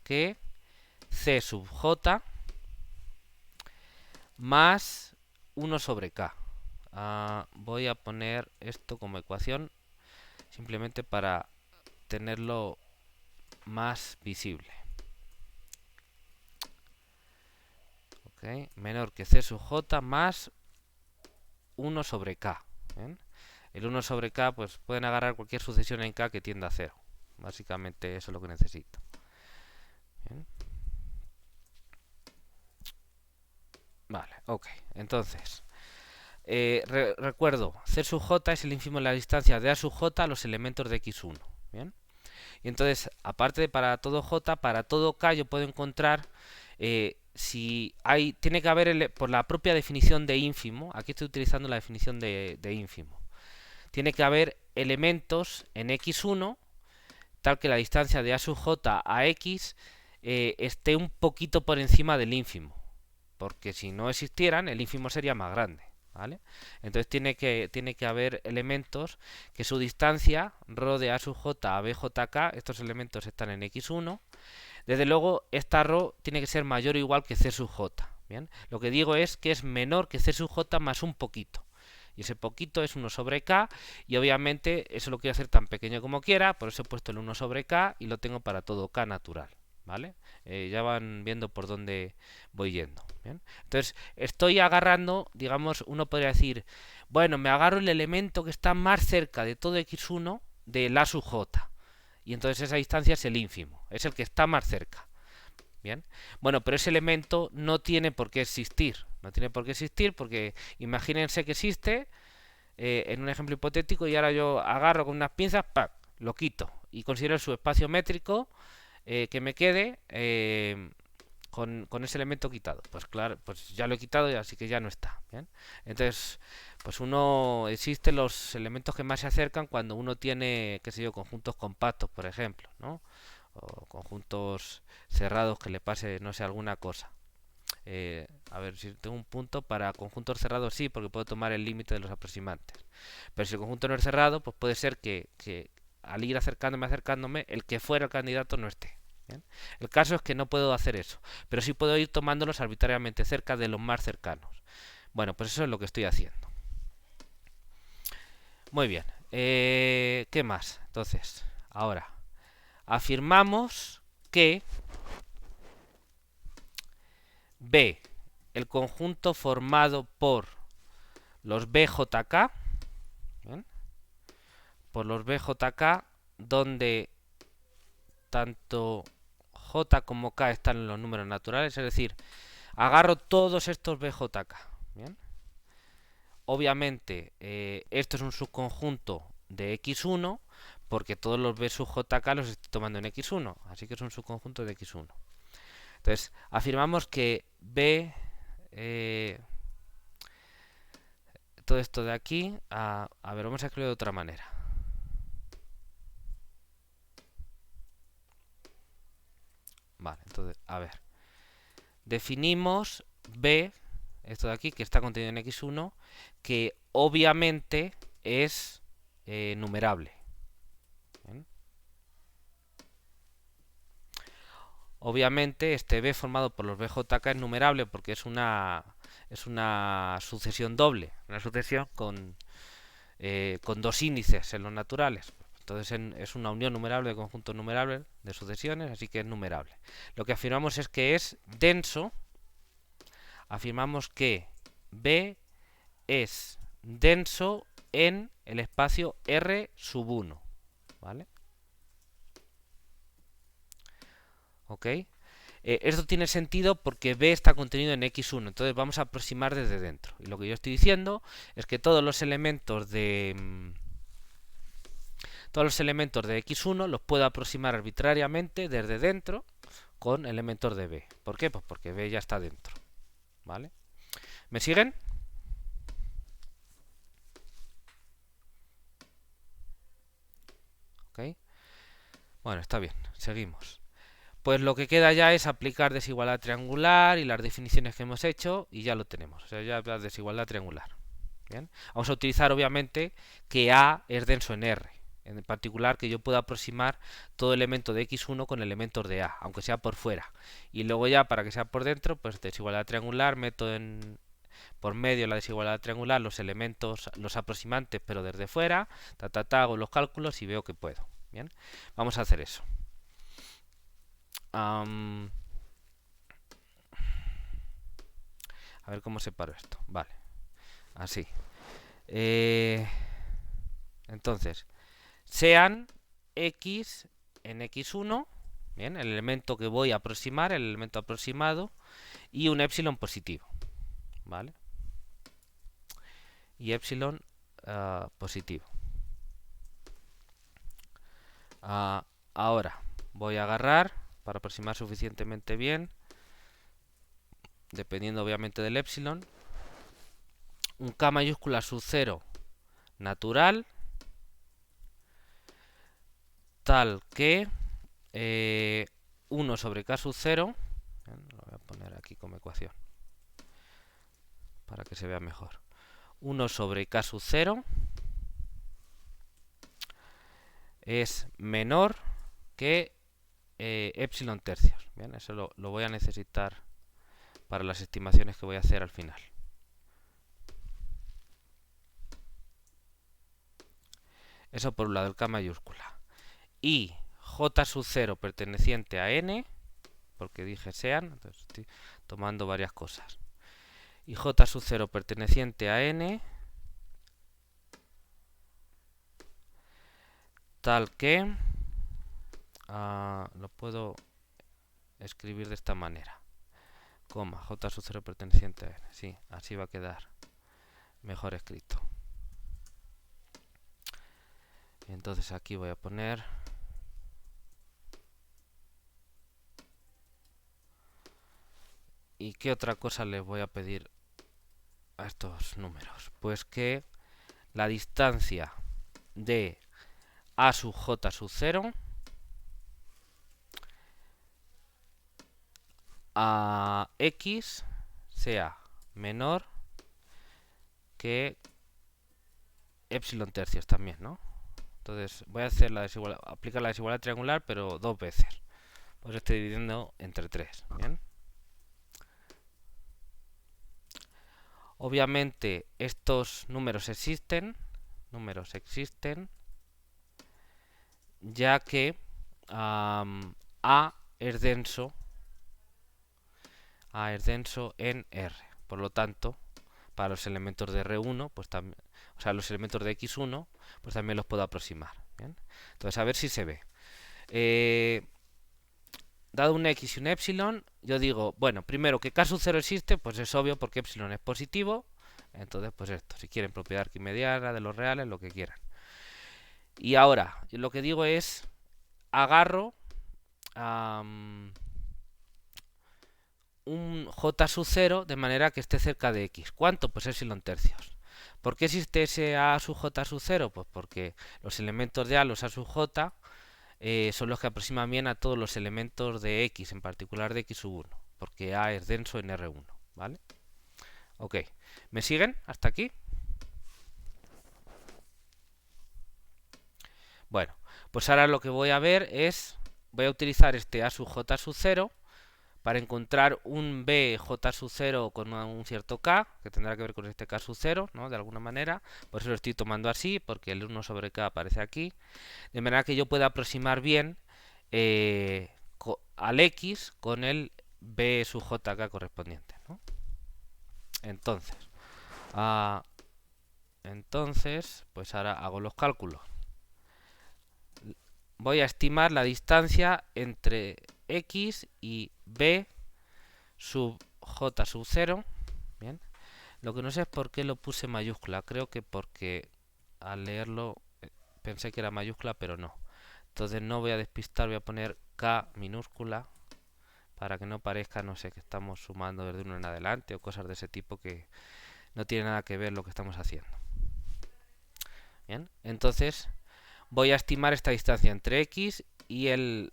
que C sub j más 1 sobre k. Voy a poner esto como ecuación simplemente para tenerlo más visible. ¿Okay? Menor que C sub j más 1 sobre k. ¿Bien? El 1 sobre k, pues pueden agarrar cualquier sucesión en k que tienda a 0. Básicamente eso es lo que necesito. ¿Bien? Vale, ok. Entonces, recuerdo, C sub j es el ínfimo de la distancia de A sub j a los elementos de x1. ¿Bien? Y entonces, aparte de para todo j, para todo k yo puedo encontrar si hay, tiene que haber, por la propia definición de ínfimo, aquí estoy utilizando la definición de ínfimo, tiene que haber elementos en x1 tal que la distancia de A sub j a x esté un poquito por encima del ínfimo, porque si no existieran el ínfimo sería más grande, ¿vale? Entonces tiene que haber elementos que su distancia ρ de A sub j a bjk, estos elementos están en x1. Desde luego esta ρ tiene que ser mayor o igual que C sub j, ¿bien? Lo que digo es que es menor que C sub j más un poquito. Y ese poquito es 1 sobre k, y obviamente eso lo quiero hacer tan pequeño como quiera, por eso he puesto el 1 sobre k y lo tengo para todo k natural, ¿vale? Ya van viendo por dónde voy yendo, ¿bien? Entonces estoy agarrando, digamos, uno podría decir, bueno, me agarro el elemento que está más cerca de todo x1 del A sub j, y entonces esa distancia es el ínfimo, es el que está más cerca. Bien, bueno, pero ese elemento no tiene por qué existir. No tiene por qué existir porque imagínense que existe en un ejemplo hipotético y ahora yo agarro con unas pinzas, ¡pac!, lo quito y considero su espacio métrico que me quede con ese elemento quitado. Pues claro, pues ya lo he quitado y así que ya no está. ¿Bien? Entonces, pues existen los elementos que más se acercan cuando uno tiene, qué sé yo, conjuntos compactos, por ejemplo, ¿no? O conjuntos cerrados que le pase, no sé, alguna cosa. A ver, si tengo un punto para conjuntos cerrados, sí, porque puedo tomar el límite de los aproximantes. Pero si el conjunto no es cerrado, pues puede ser que al ir acercándome, el que fuera el candidato no esté. ¿Bien? El caso es que no puedo hacer eso, pero sí puedo ir tomándolos arbitrariamente cerca de los más cercanos. Bueno, pues eso es lo que estoy haciendo. Muy bien. ¿Qué más? Entonces, ahora afirmamos que B, el conjunto formado por los BJK, ¿bien?, por los BJK, donde tanto J como K están en los números naturales, es decir, agarro todos estos BJK, ¿bien? Obviamente, esto es un subconjunto de x1, porque todos los B sub JK los estoy tomando en x1, así que es un subconjunto de x1. Entonces, afirmamos que B, todo esto de aquí, a ver, vamos a escribirlo de otra manera. Vale, entonces, a ver. Definimos B, esto de aquí, que está contenido en x1, que obviamente es numerable. ¿Bien? Obviamente este B formado por los BJK es numerable porque es una sucesión doble, una sucesión con dos índices en los naturales. Entonces es una unión numerable de conjuntos numerables de sucesiones, así que es numerable. Lo que afirmamos es que es denso. Afirmamos que B es denso en el espacio R sub 1. ¿Vale? ¿Ok? Esto tiene sentido porque B está contenido en x1, entonces vamos a aproximar desde dentro. Y lo que yo estoy diciendo es que todos los elementos de x1 los puedo aproximar arbitrariamente desde dentro con elementos de B. ¿Por qué? Pues porque B ya está dentro. ¿Vale? ¿Me siguen? ¿Ok? Bueno, está bien, seguimos. pues lo que queda ya es aplicar desigualdad triangular y las definiciones que hemos hecho y ya lo tenemos. O sea, ya la desigualdad triangular. Bien. Vamos a utilizar obviamente que A es denso en R. En particular que yo pueda aproximar todo elemento de x1 con elementos de A, aunque sea por fuera. Y luego ya para que sea por dentro, pues desigualdad triangular, meto por medio de la desigualdad triangular los elementos, los aproximantes, pero desde fuera, hago los cálculos y veo que puedo. Bien, vamos a hacer eso. A ver cómo separo esto. Vale, así. Entonces, sean x en x1, bien, el elemento que voy a aproximar, el elemento aproximado, y un épsilon positivo, ¿vale? Y épsilon positivo. Ahora voy a agarrar, para aproximar suficientemente bien, dependiendo obviamente del épsilon, un k mayúscula sub 0 natural, tal que 1 sobre k sub 0, lo voy a poner aquí como ecuación, para que se vea mejor, 1 sobre k sub 0 es menor que épsilon tercios. Bien, eso lo voy a necesitar para las estimaciones que voy a hacer al final. Eso por un lado, el k mayúscula. Y j sub 0 perteneciente a n, porque dije sean, entonces estoy tomando varias cosas. Y j sub 0 perteneciente a n, tal que lo puedo escribir de esta manera, coma, j sub 0 perteneciente a n. Sí, así va a quedar mejor escrito. Entonces aquí voy a poner ¿y qué otra cosa les voy a pedir a estos números? Pues que la distancia de a sub j sub 0 a x sea menor que épsilon tercios también, ¿no? Entonces voy a hacer aplicar la desigualdad triangular, pero 2 veces. Pues estoy dividiendo entre 3, ¿bien? Obviamente estos números existen, ya que A es denso en R. Por lo tanto, para los elementos de R1, pues también, o sea, los elementos de X1, pues también los puedo aproximar. ¿Bien? Entonces, a ver si se ve. Dado un X y un épsilon, yo digo, bueno, primero que K sub 0 existe, pues es obvio porque épsilon es positivo. Entonces, pues esto, si quieren propiedad arquimediana de los reales, lo que quieran. Y ahora, lo que digo es, agarro un j sub 0 de manera que esté cerca de x. ¿Cuánto? Pues épsilon tercios. ¿Por qué existe ese a sub j sub 0? Pues porque los elementos de a, los a sub j, son los que aproximan bien a todos los elementos de x, en particular de x sub 1, porque a es denso en R1, ¿vale? Ok, ¿me siguen hasta aquí? Bueno, pues ahora lo que voy a ver es, voy a utilizar este a sub j sub 0 para encontrar un b j sub 0 con un cierto k, que tendrá que ver con este k sub 0, ¿no? De alguna manera. Por eso lo estoy tomando así, porque el 1 sobre k aparece aquí. De manera que yo pueda aproximar bien al x con el b sub jk correspondiente, ¿no? Entonces, pues ahora hago los cálculos. Voy a estimar la distancia entre x y b sub j sub 0. Bien. Lo que no sé es por qué lo puse mayúscula. Creo que porque al leerlo pensé que era mayúscula, pero no. Entonces no voy a despistar, voy a poner k minúscula para que no parezca, no sé, que estamos sumando desde 1 en adelante o cosas de ese tipo que no tiene nada que ver lo que estamos haciendo. Bien, entonces voy a estimar esta distancia entre x y el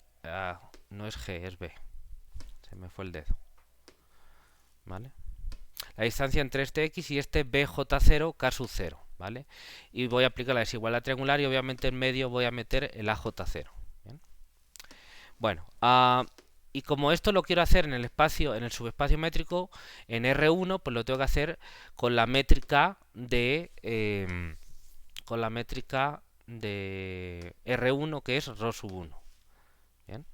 no es G, es B. Se me fue el dedo. ¿Vale? La distancia entre este X y este BJ0, K sub 0. ¿Vale? Y voy a aplicar la desigualdad triangular y obviamente en medio voy a meter el AJ0. ¿Bien? Bueno, y como esto lo quiero hacer en el espacio, en el subespacio métrico, en R1, pues lo tengo que hacer con la métrica de R1, que es ρ sub 1. Bien.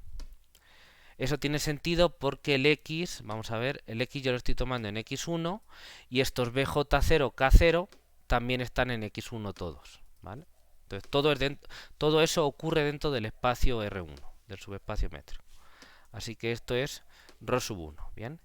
Eso tiene sentido porque el X, vamos a ver, el X yo lo estoy tomando en X1 y estos BJ0, K0 también están en X1 todos, ¿vale? Entonces todo eso ocurre dentro del espacio R1, del subespacio métrico. Así que esto es ρ sub 1, ¿bien?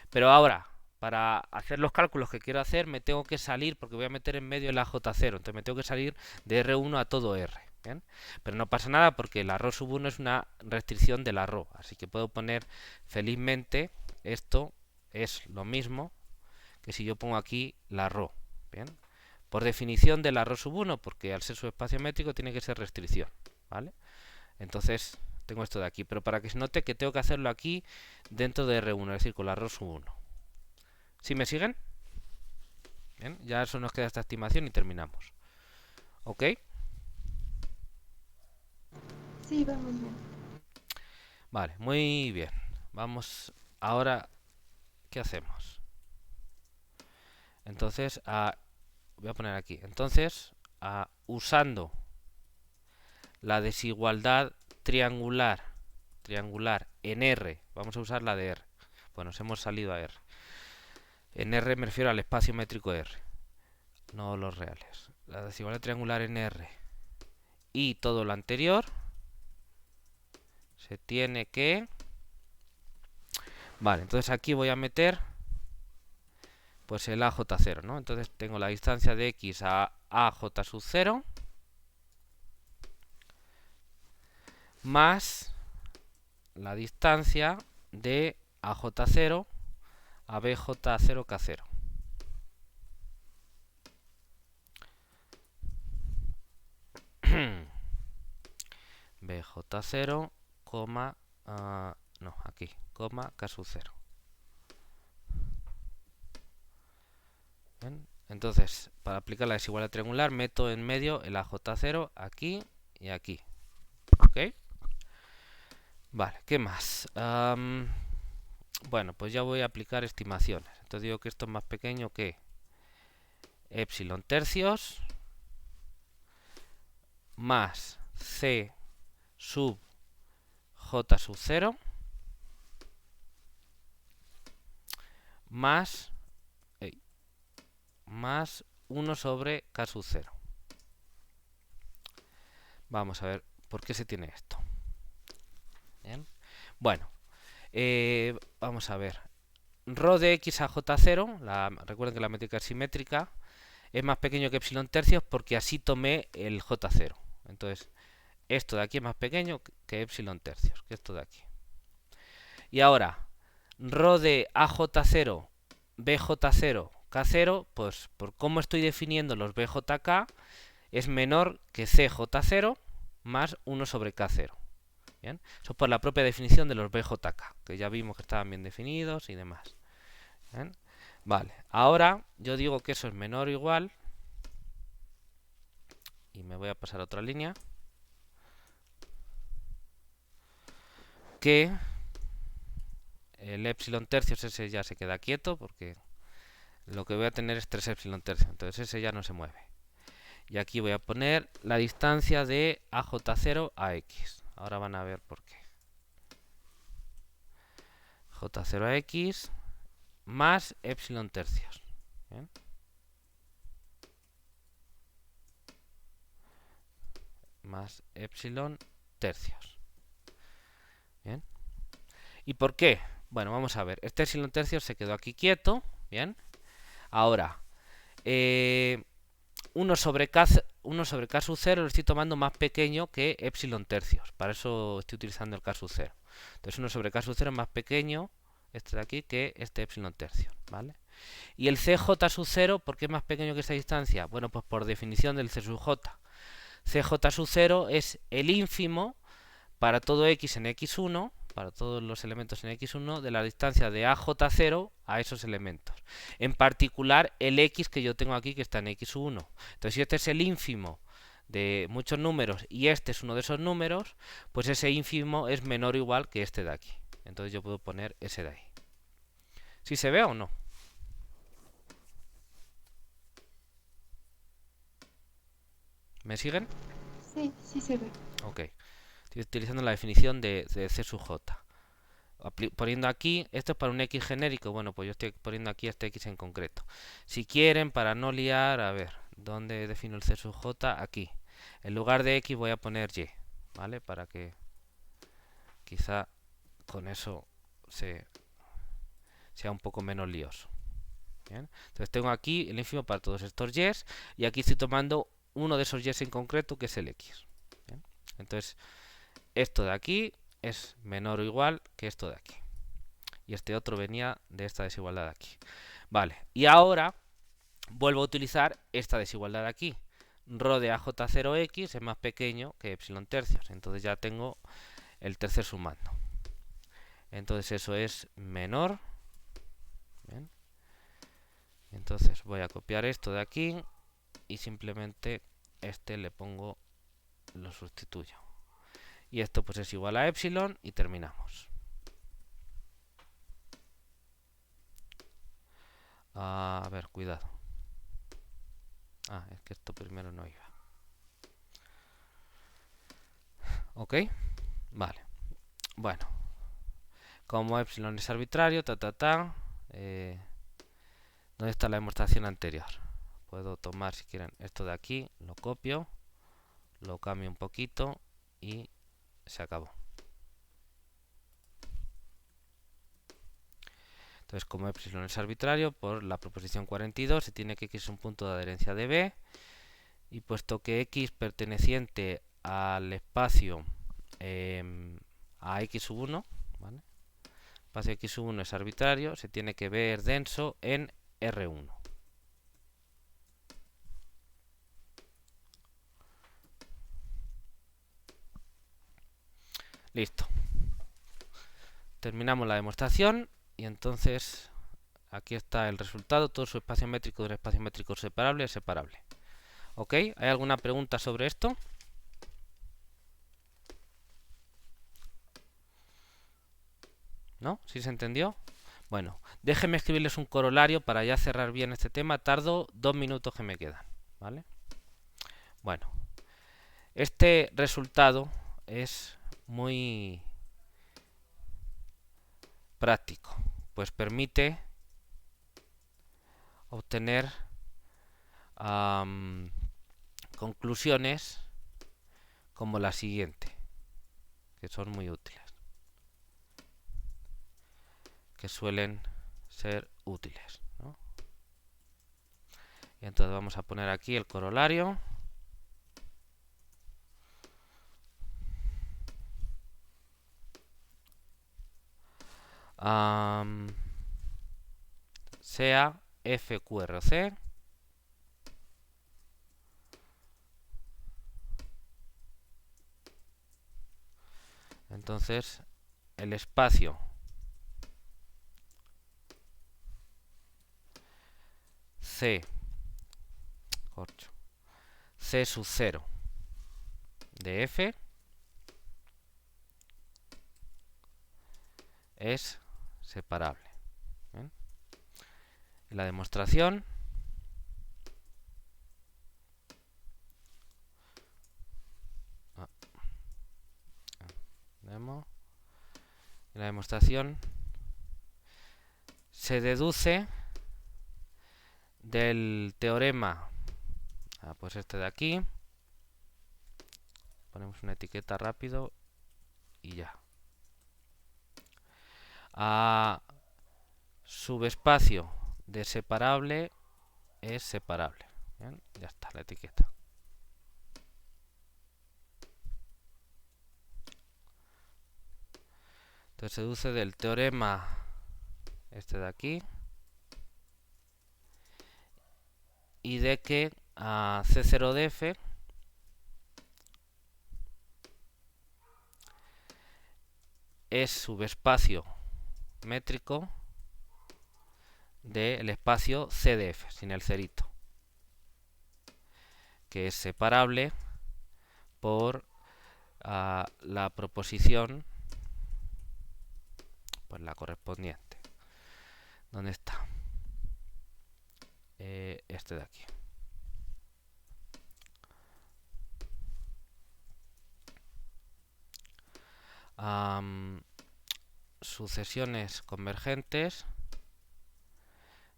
Pero ahora, para hacer los cálculos que quiero hacer, me tengo que salir, porque voy a meter en medio el AJ0, entonces me tengo que salir de R1 a todo R, ¿bien? Pero no pasa nada porque la ρ sub 1 es una restricción de la ρ, así que puedo poner felizmente, esto es lo mismo que si yo pongo aquí la ρ, ¿bien? Por definición de la ρ sub 1, porque al ser subespacio métrico tiene que ser restricción, ¿vale? Entonces tengo esto de aquí, pero para que se note que tengo que hacerlo aquí dentro de R1, es decir, con la ρ sub 1. ¿Sí me siguen? Bien, ya eso nos queda esta estimación y terminamos. ¿Ok? Sí, vamos bien. Vale, muy bien. Vamos ahora, ¿qué hacemos? Entonces, voy a poner aquí. Entonces, usando la desigualdad triangular en R, vamos a usar la de R. Bueno, nos hemos salido a R. En R me refiero al espacio métrico R, no los reales. La desigualdad triangular en R y todo lo anterior se tiene que... Vale, entonces aquí voy a meter pues el AJ0, ¿no? Entonces tengo la distancia de X a AJ sub 0 más la distancia de AJ0 a BJ0K0. BJ0, no, aquí, coma K sub 0. ¿Bien? Entonces, para aplicar la desigualdad triangular, meto en medio el AJ0 aquí y aquí. ¿Ok? Vale, ¿qué más? Bueno, pues ya voy a aplicar estimaciones. Entonces digo que esto es más pequeño que epsilon tercios más C sub J sub 0 más 1 sobre K sub 0. Vamos a ver por qué se tiene esto. Bien. Bueno, vamos a ver. Rho de X a J0, recuerden que la métrica es simétrica, es más pequeño que epsilon tercios porque así tomé el J0. Entonces, esto de aquí es más pequeño que epsilon tercios, que esto de aquí. Y ahora, rho de AJ0, BJ0, K0, pues por cómo estoy definiendo los BJK, es menor que CJ0 más 1 sobre K0. ¿Bien? Eso por la propia definición de los BJK, que ya vimos que estaban bien definidos y demás. ¿Bien? Vale, ahora yo digo que eso es menor o igual, y me voy a pasar a otra línea, que el epsilon tercios ese ya se queda quieto, porque lo que voy a tener es 3 epsilon tercios, entonces ese ya no se mueve. Y aquí voy a poner la distancia de AJ0 a X. Ahora van a ver por qué. J0 a X más epsilon tercios. ¿Bien? Más epsilon tercios. ¿Bien? ¿Y por qué? Bueno, vamos a ver. Este epsilon tercios se quedó aquí quieto. ¿Bien? Ahora, 1 sobre K sub 0 lo estoy tomando más pequeño que epsilon tercios. Para eso estoy utilizando el K sub 0. Entonces 1 sobre K sub 0 es más pequeño, este de aquí, que este epsilon tercios. ¿Vale? Y el CJ sub 0, ¿por qué es más pequeño que esta distancia? Bueno, pues por definición del C sub J. CJ sub 0 es el ínfimo para todo X en X1, para todos los elementos en x1 de la distancia de AJ0 a esos elementos. En particular el x que yo tengo aquí que está en x1. Entonces si este es el ínfimo de muchos números y este es uno de esos números, pues ese ínfimo es menor o igual que este de aquí. Entonces yo puedo poner ese de ahí. ¿Sí se ve o no? ¿Me siguen? Sí, sí se ve. Ok. Estoy utilizando la definición de C sub J. Poniendo aquí, esto es para un X genérico, bueno, pues yo estoy poniendo aquí este X en concreto. Si quieren, para no liar, a ver, ¿dónde defino el C sub J? Aquí. En lugar de X voy a poner Y, ¿vale? Para que quizá con eso sea un poco menos lioso. ¿Bien? Entonces tengo aquí el ínfimo para todos estos Y's y aquí estoy tomando uno de esos Y's en concreto que es el X. ¿Bien? Entonces esto de aquí es menor o igual que esto de aquí. Y este otro venía de esta desigualdad de aquí. Vale, y ahora vuelvo a utilizar esta desigualdad de aquí. Rho de AJ0X es más pequeño que epsilon tercios. Entonces ya tengo el tercer sumando. Entonces eso es menor. Bien. Entonces voy a copiar esto de aquí y simplemente este le pongo, lo sustituyo. Y esto pues es igual a epsilon y terminamos. A ver, cuidado. Es que esto primero no iba. Ok, vale. Bueno, como epsilon es arbitrario, ¿dónde está la demostración anterior? Puedo tomar, si quieren, esto de aquí, lo copio, lo cambio un poquito y se acabó. Entonces, como epsilon es arbitrario, por la proposición 42 se tiene que x es un punto de adherencia de B, y puesto que x perteneciente al espacio a x1, ¿vale? El espacio x1 es arbitrario, se tiene que ver denso en R1. Listo. Terminamos la demostración y entonces aquí está el resultado. Todo su espacio métrico de un espacio métrico separable es separable. ¿Ok? ¿Hay alguna pregunta sobre esto? ¿No? ¿Sí se entendió? Bueno, déjenme escribirles un corolario para ya cerrar bien este tema. Tardo 2 minutos que me quedan, ¿vale? Bueno, este resultado es muy práctico, pues permite obtener conclusiones como la siguiente, que son muy útiles, que suelen ser útiles, ¿no? Y entonces vamos a poner aquí el corolario. Sea FQRC entonces el espacio C sub 0 de F es separable. ¿Bien? En la demostración se deduce del teorema, pues este de aquí, ponemos una etiqueta rápido y ya. Subespacio de separable es separable. ¿Bien? Ya está la etiqueta. Entonces se deduce del teorema este de aquí y de que C0 de F es subespacio métrico del espacio CDF, sin el cerito, que es separable por la proposición, pues la correspondiente. ¿Dónde está? Este de aquí. Sucesiones convergentes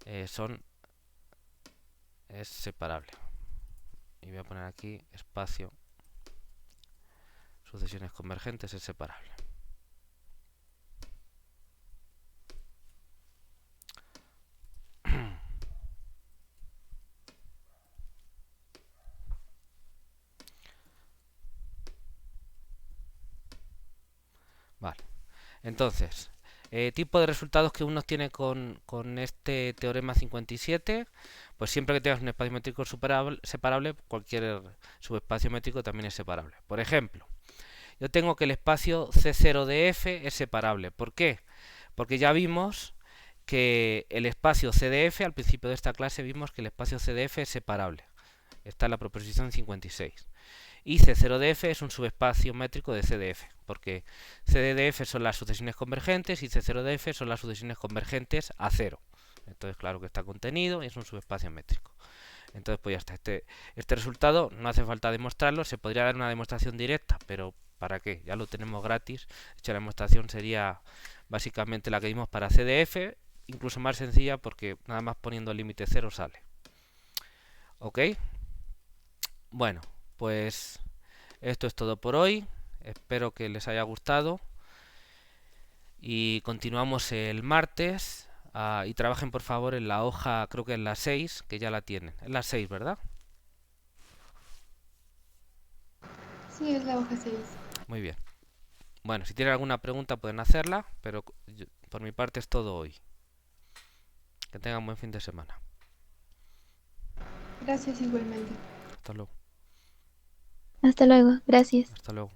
es separable. Y voy a poner aquí espacio sucesiones convergentes es separable. Vale. Entonces, tipo de resultados que uno tiene con este teorema 57, pues siempre que tengas un espacio métrico separable, cualquier subespacio métrico también es separable. Por ejemplo, yo tengo que el espacio C0 de F es separable. ¿Por qué? Porque ya vimos que el espacio CDF, al principio de esta clase vimos que el espacio CDF es separable. Está en la proposición 56. Y C0 de F es un subespacio métrico de CDF, porque CD de F son las sucesiones convergentes y C0 de F son las sucesiones convergentes a cero. Entonces, claro que está contenido y es un subespacio métrico. Entonces, pues ya está. Este resultado no hace falta demostrarlo. Se podría dar una demostración directa, pero ¿para qué? Ya lo tenemos gratis. De hecho, la demostración sería básicamente la que vimos para CDF, incluso más sencilla porque nada más poniendo el límite cero sale. ¿Ok? Bueno, pues esto es todo por hoy. Espero que les haya gustado. Y continuamos el martes. Y trabajen por favor en la hoja, creo que en la 6, que ya la tienen. Es la 6, ¿verdad? Sí, es la hoja 6. Muy bien. Bueno, si tienen alguna pregunta pueden hacerla, pero por mi parte es todo hoy. Que tengan un buen fin de semana. Gracias igualmente. Hasta luego. Hasta luego. Gracias. Hasta luego.